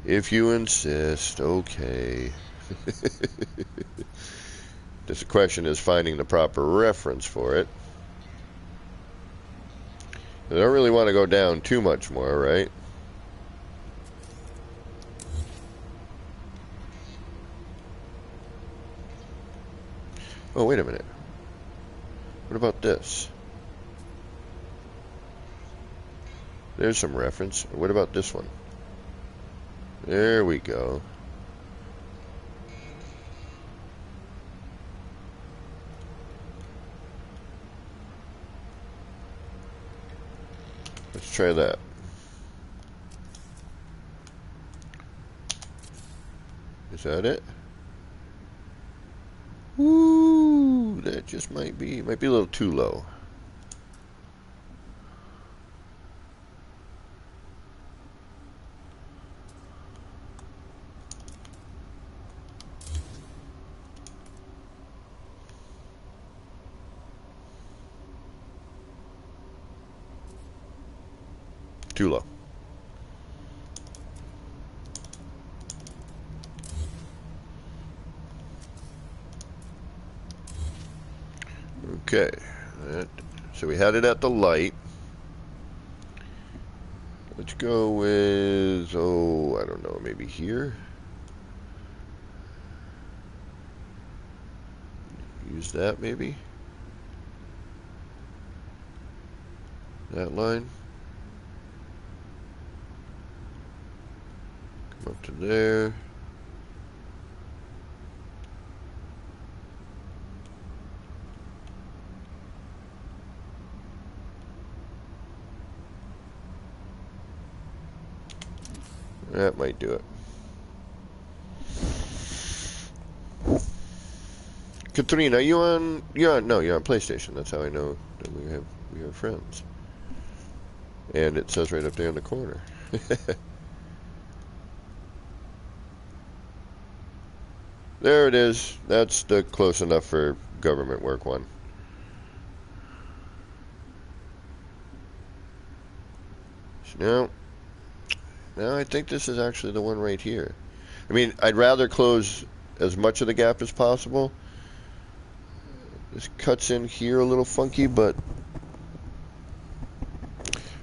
If you insist, okay. This question is finding the proper reference for it. I don't really want to go down too much more, right? Oh, wait a minute. What about this? There's some reference. What about this one? There we go. Let's try that. Is that it? Ooh, that just might be a little too low. Too low. Okay, so we had it at the light. Let's go with, oh, I don't know, maybe here? Use that maybe? That line? Come up to there. That might do it. Katrina, you're on PlayStation. That's how I know that we have friends. And it says right up there in the corner. There it is. That's the close enough for government work one. So now I think this is actually the one right here. I mean, I'd rather close as much of the gap as possible. This cuts in here a little funky, but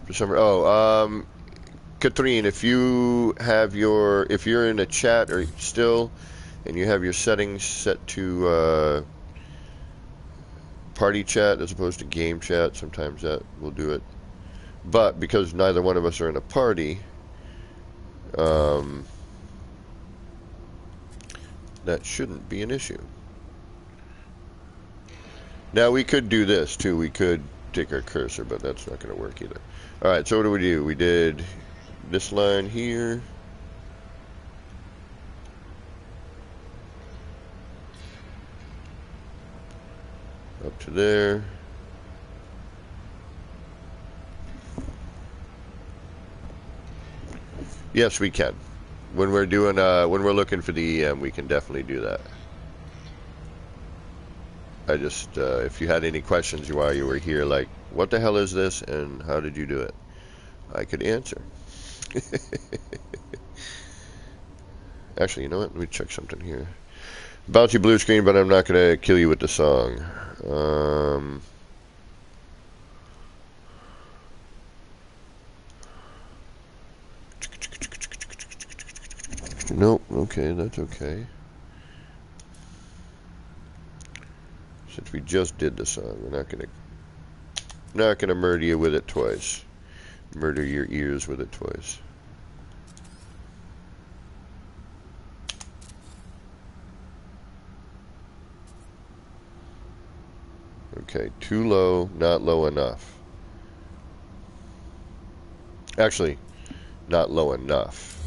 for some Katrine, if you're in a chat or still, and you have your settings set to party chat as opposed to game chat, sometimes that will do it. But because neither one of us are in a party, that shouldn't be an issue. Now we could do this too. We could take our cursor, but that's not going to work either. Alright, so what do we do? We did this line here. Up to there. Yes, we can. When we're doing when we're looking for the EM, we can definitely do that. I just if you had any questions while you were here, like what the hell is this and how did you do it, I could answer. Actually, you know what? Let me check something here. Bouncy blue screen, but I'm not gonna kill you with the song. Nope. Okay, that's okay. Since we just did the song, we're not gonna murder you with it twice. Murder your ears with it twice. Okay, too low, not low enough. Actually, not low enough.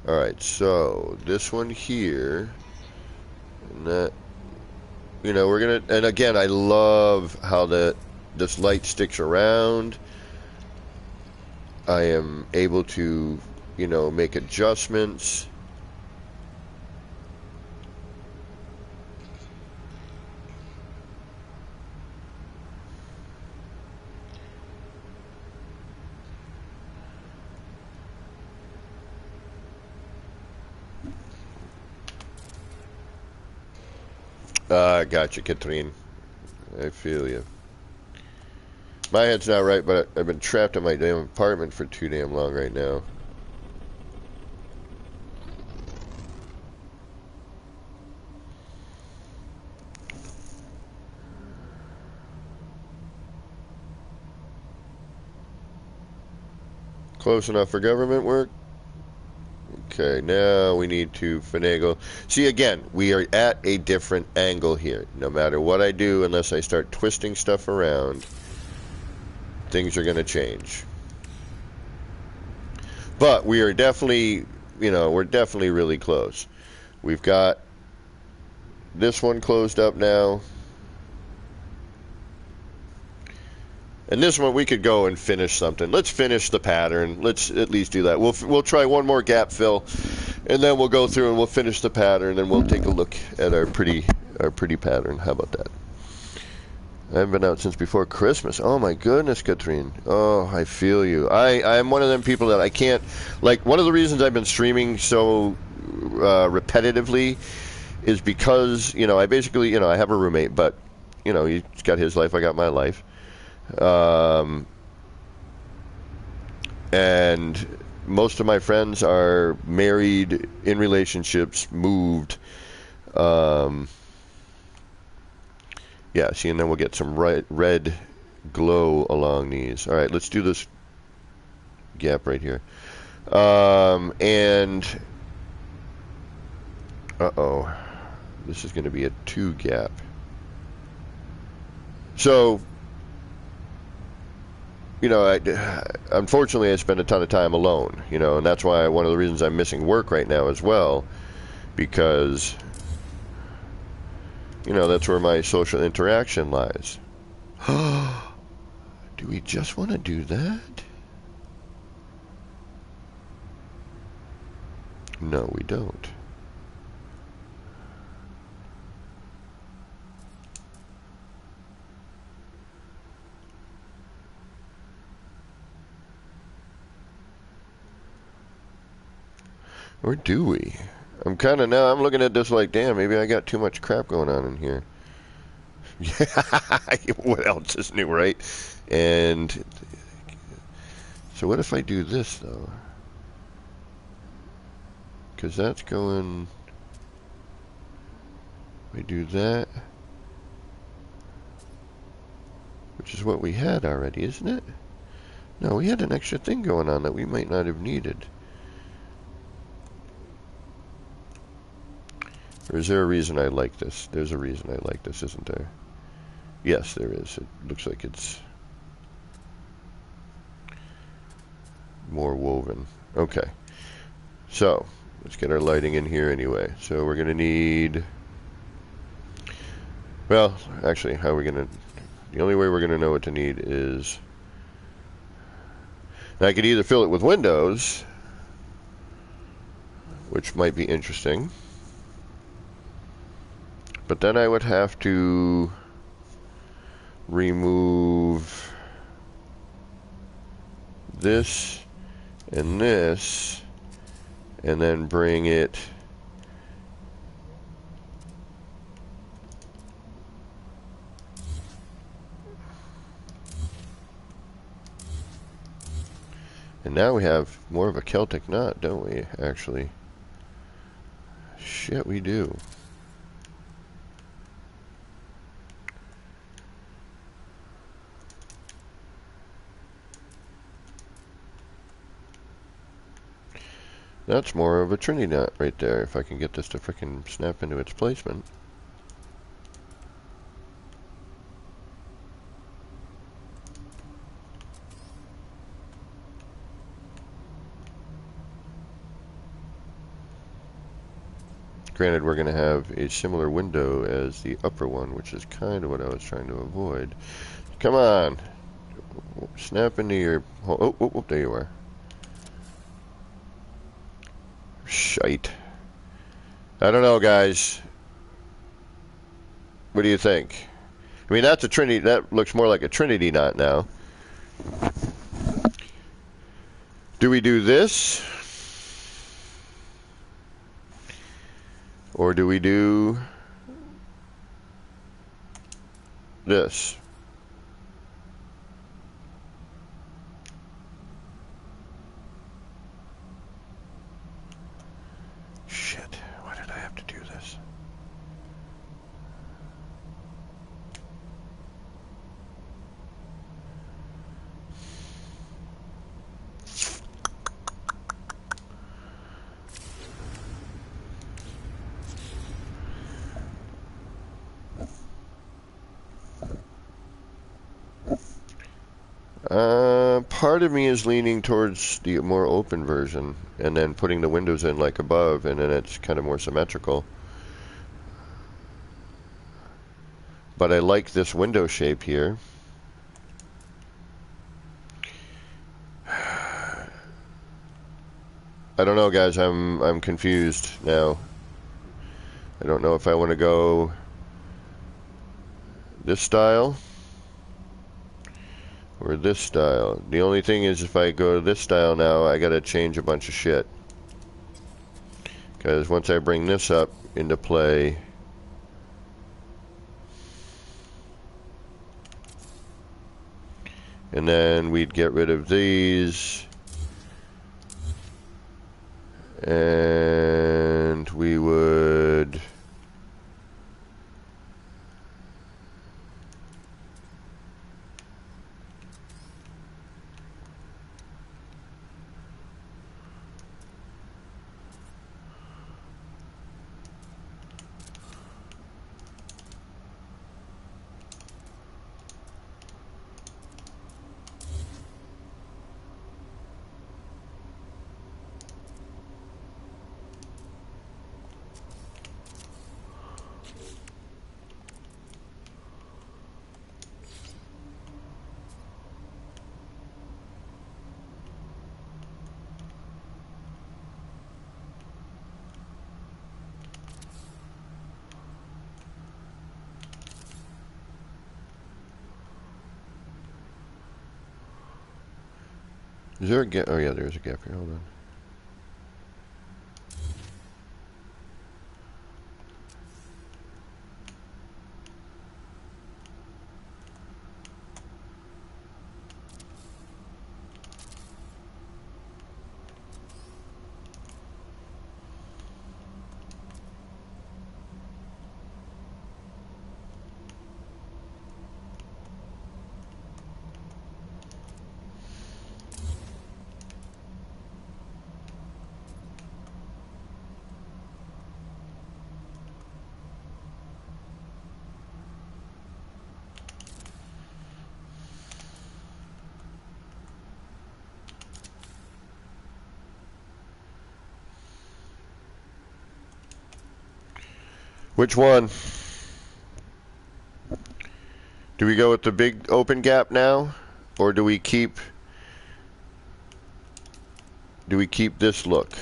Alright, so this one here, and that, you know, we're gonna, and again, I love how this light sticks around. I am able to, you know, make adjustments. Gotcha, Katrine. I feel you. My head's not right, but I've been trapped in my damn apartment for too damn long right now. Close enough for government work? Okay, now we need to finagle. See, again, we are at a different angle here. No matter what I do, unless I start twisting stuff around, things are going to change. But we are definitely, you know, we're definitely really close. We've got this one closed up now. And this one we could go and finish something. Let's finish the pattern. Let's at least do that. We'll try one more gap fill, and then we'll go through and we'll finish the pattern, and we'll take a look at our pretty pattern. How about that? I haven't been out since before Christmas. Oh my goodness, Katrine. Oh, I feel you. I'm one of them people that I can't, like, one of the reasons I've been streaming so repetitively is because, you know, I basically, you know, I have a roommate, but, you know, he's got his life, I got my life. And most of my friends are married, in relationships, moved. Yeah, see, and then we'll get some red glow along these. All right, let's do this gap right here. And, uh-oh, this is going to be a 2 gap. So, you know, unfortunately, I spend a ton of time alone, you know, and that's why one of the reasons I'm missing work right now as well, because, you know, that's where my social interaction lies. Do we just want to do that? No, we don't. Or do we? I'm looking at this like, damn, maybe I got too much crap going on in here. What else is new, right? And so what if I do this, though? Because that's going... We do that. Which is what we had already, isn't it? No, we had an extra thing going on that we might not have needed. Or is there a reason I like this? There's a reason I like this, isn't there? Yes, there is. It looks like it's more woven. Okay. So, let's get our lighting in here anyway. So we're going to need... Well, actually, how are we going to... The only way we're going to know what to need is... Now, I could either fill it with windows, which might be interesting. But then I would have to remove this and this, and then bring it and now we have more of a Celtic knot, don't we, actually? Shit, we do. That's more of a Trinity knot right there, if I can get this to frickin' snap into its placement. Granted, we're going to have a similar window as the upper one, which is kind of what I was trying to avoid. Come on! Snap into your... Oh, there you are. Shite. I don't know, guys. What do you think? I mean, that's a Trinity. That looks more like a Trinity knot now. Do we do this? Or do we do this? Shit, why did I have to do this? part of me is leaning towards the more open version, and then putting the windows in like above, and then it's kind of more symmetrical. But I like this window shape here. I don't know, guys. I'm confused now. I don't know if I want to go this style or this style. The only thing is, if I go this style now, I gotta change a bunch of shit. Because once I bring this up into play, and then we'd get rid of these, and we would Is there a gap? Oh yeah, there's a gap here. Hold on. Which one? Do we go with the big open gap now, or do we keep this look?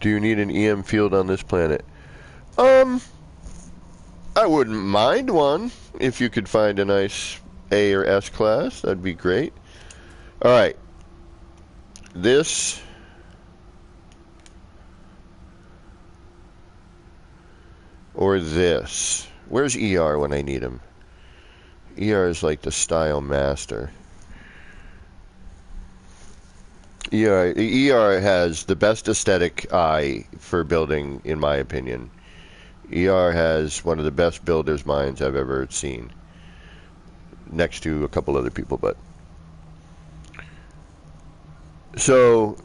Do you need an EM field on this planet? I wouldn't mind one if you could find a nice A or S class. That'd be great. All right. This or this. Where's ER when I need him? ER is like the style master. ER has the best aesthetic eye for building, in my opinion. ER has one of the best builder's minds I've ever seen, next to a couple other people, but so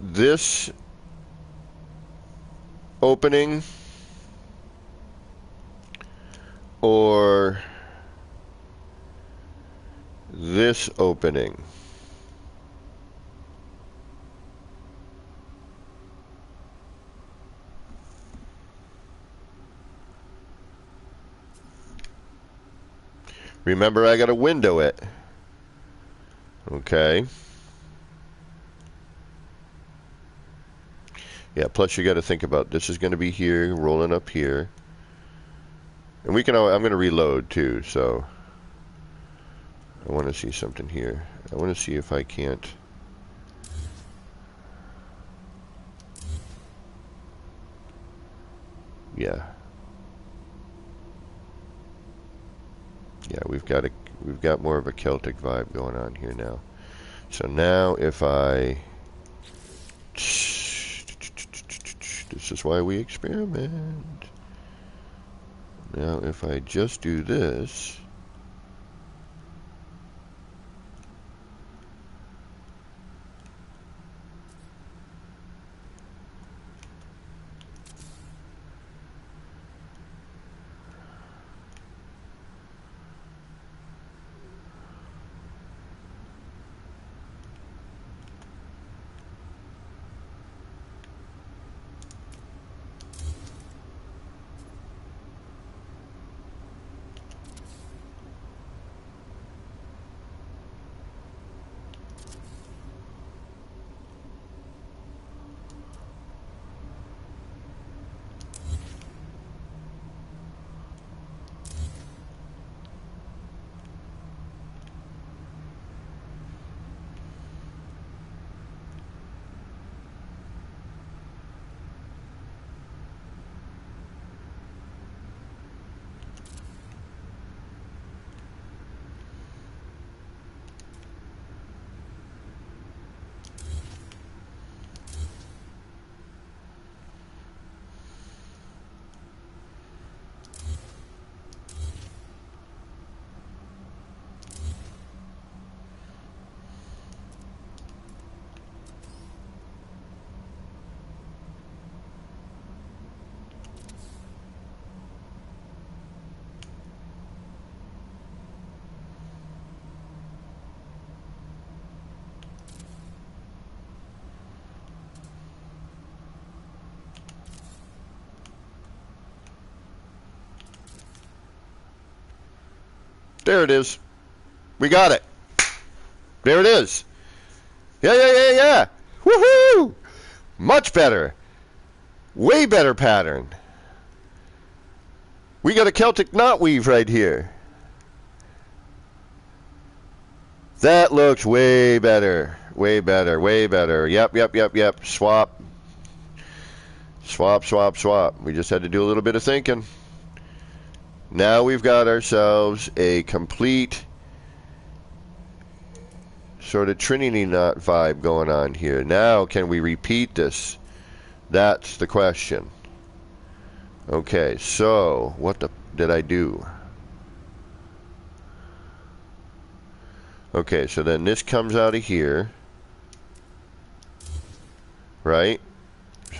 this opening or this opening. Remember, I got to window it. Okay. Yeah, plus you got to think about this is going to be here, rolling up here. And we can, I'm going to reload too, so I want to see something here. I want to see if I can't. Yeah. Yeah, we've got more of a Celtic vibe going on here now. So now if I, this is why we experiment. Now if I just do this, There it is. We got it. There it is. Yeah. Woohoo! Much better. Way better pattern. We got a Celtic knot weave right here. That looks way better. Way better. Yep. Swap. We just had to do a little bit of thinking. Now we've got ourselves a complete sort of Trinity knot vibe going on here. Now, can we repeat this? That's the question. Okay, so what did I do? Okay, so then this comes out of here, right?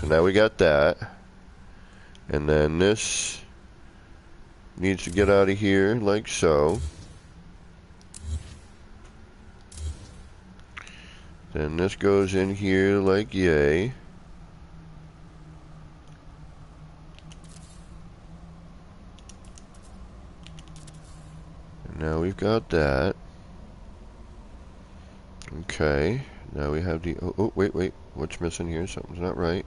So now we got that, and then this needs to get out of here like so. Then this goes in here like yay. And now we've got that. Okay, now we have the, oh, wait, what's missing here? Something's not right.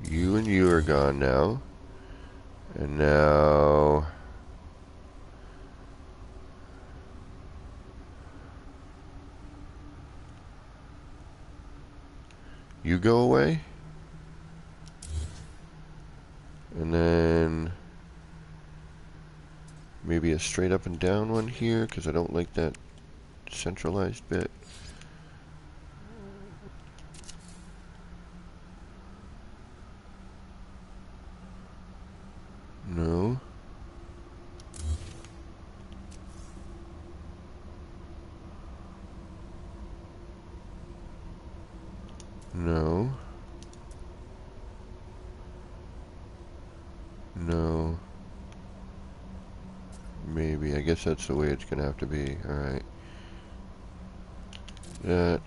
You and you are gone now. And now, you go away. And then maybe a straight up and down one here, because I don't like that centralized bit. No. No. No. Maybe. I guess that's the way it's gonna have to be. Alright. That.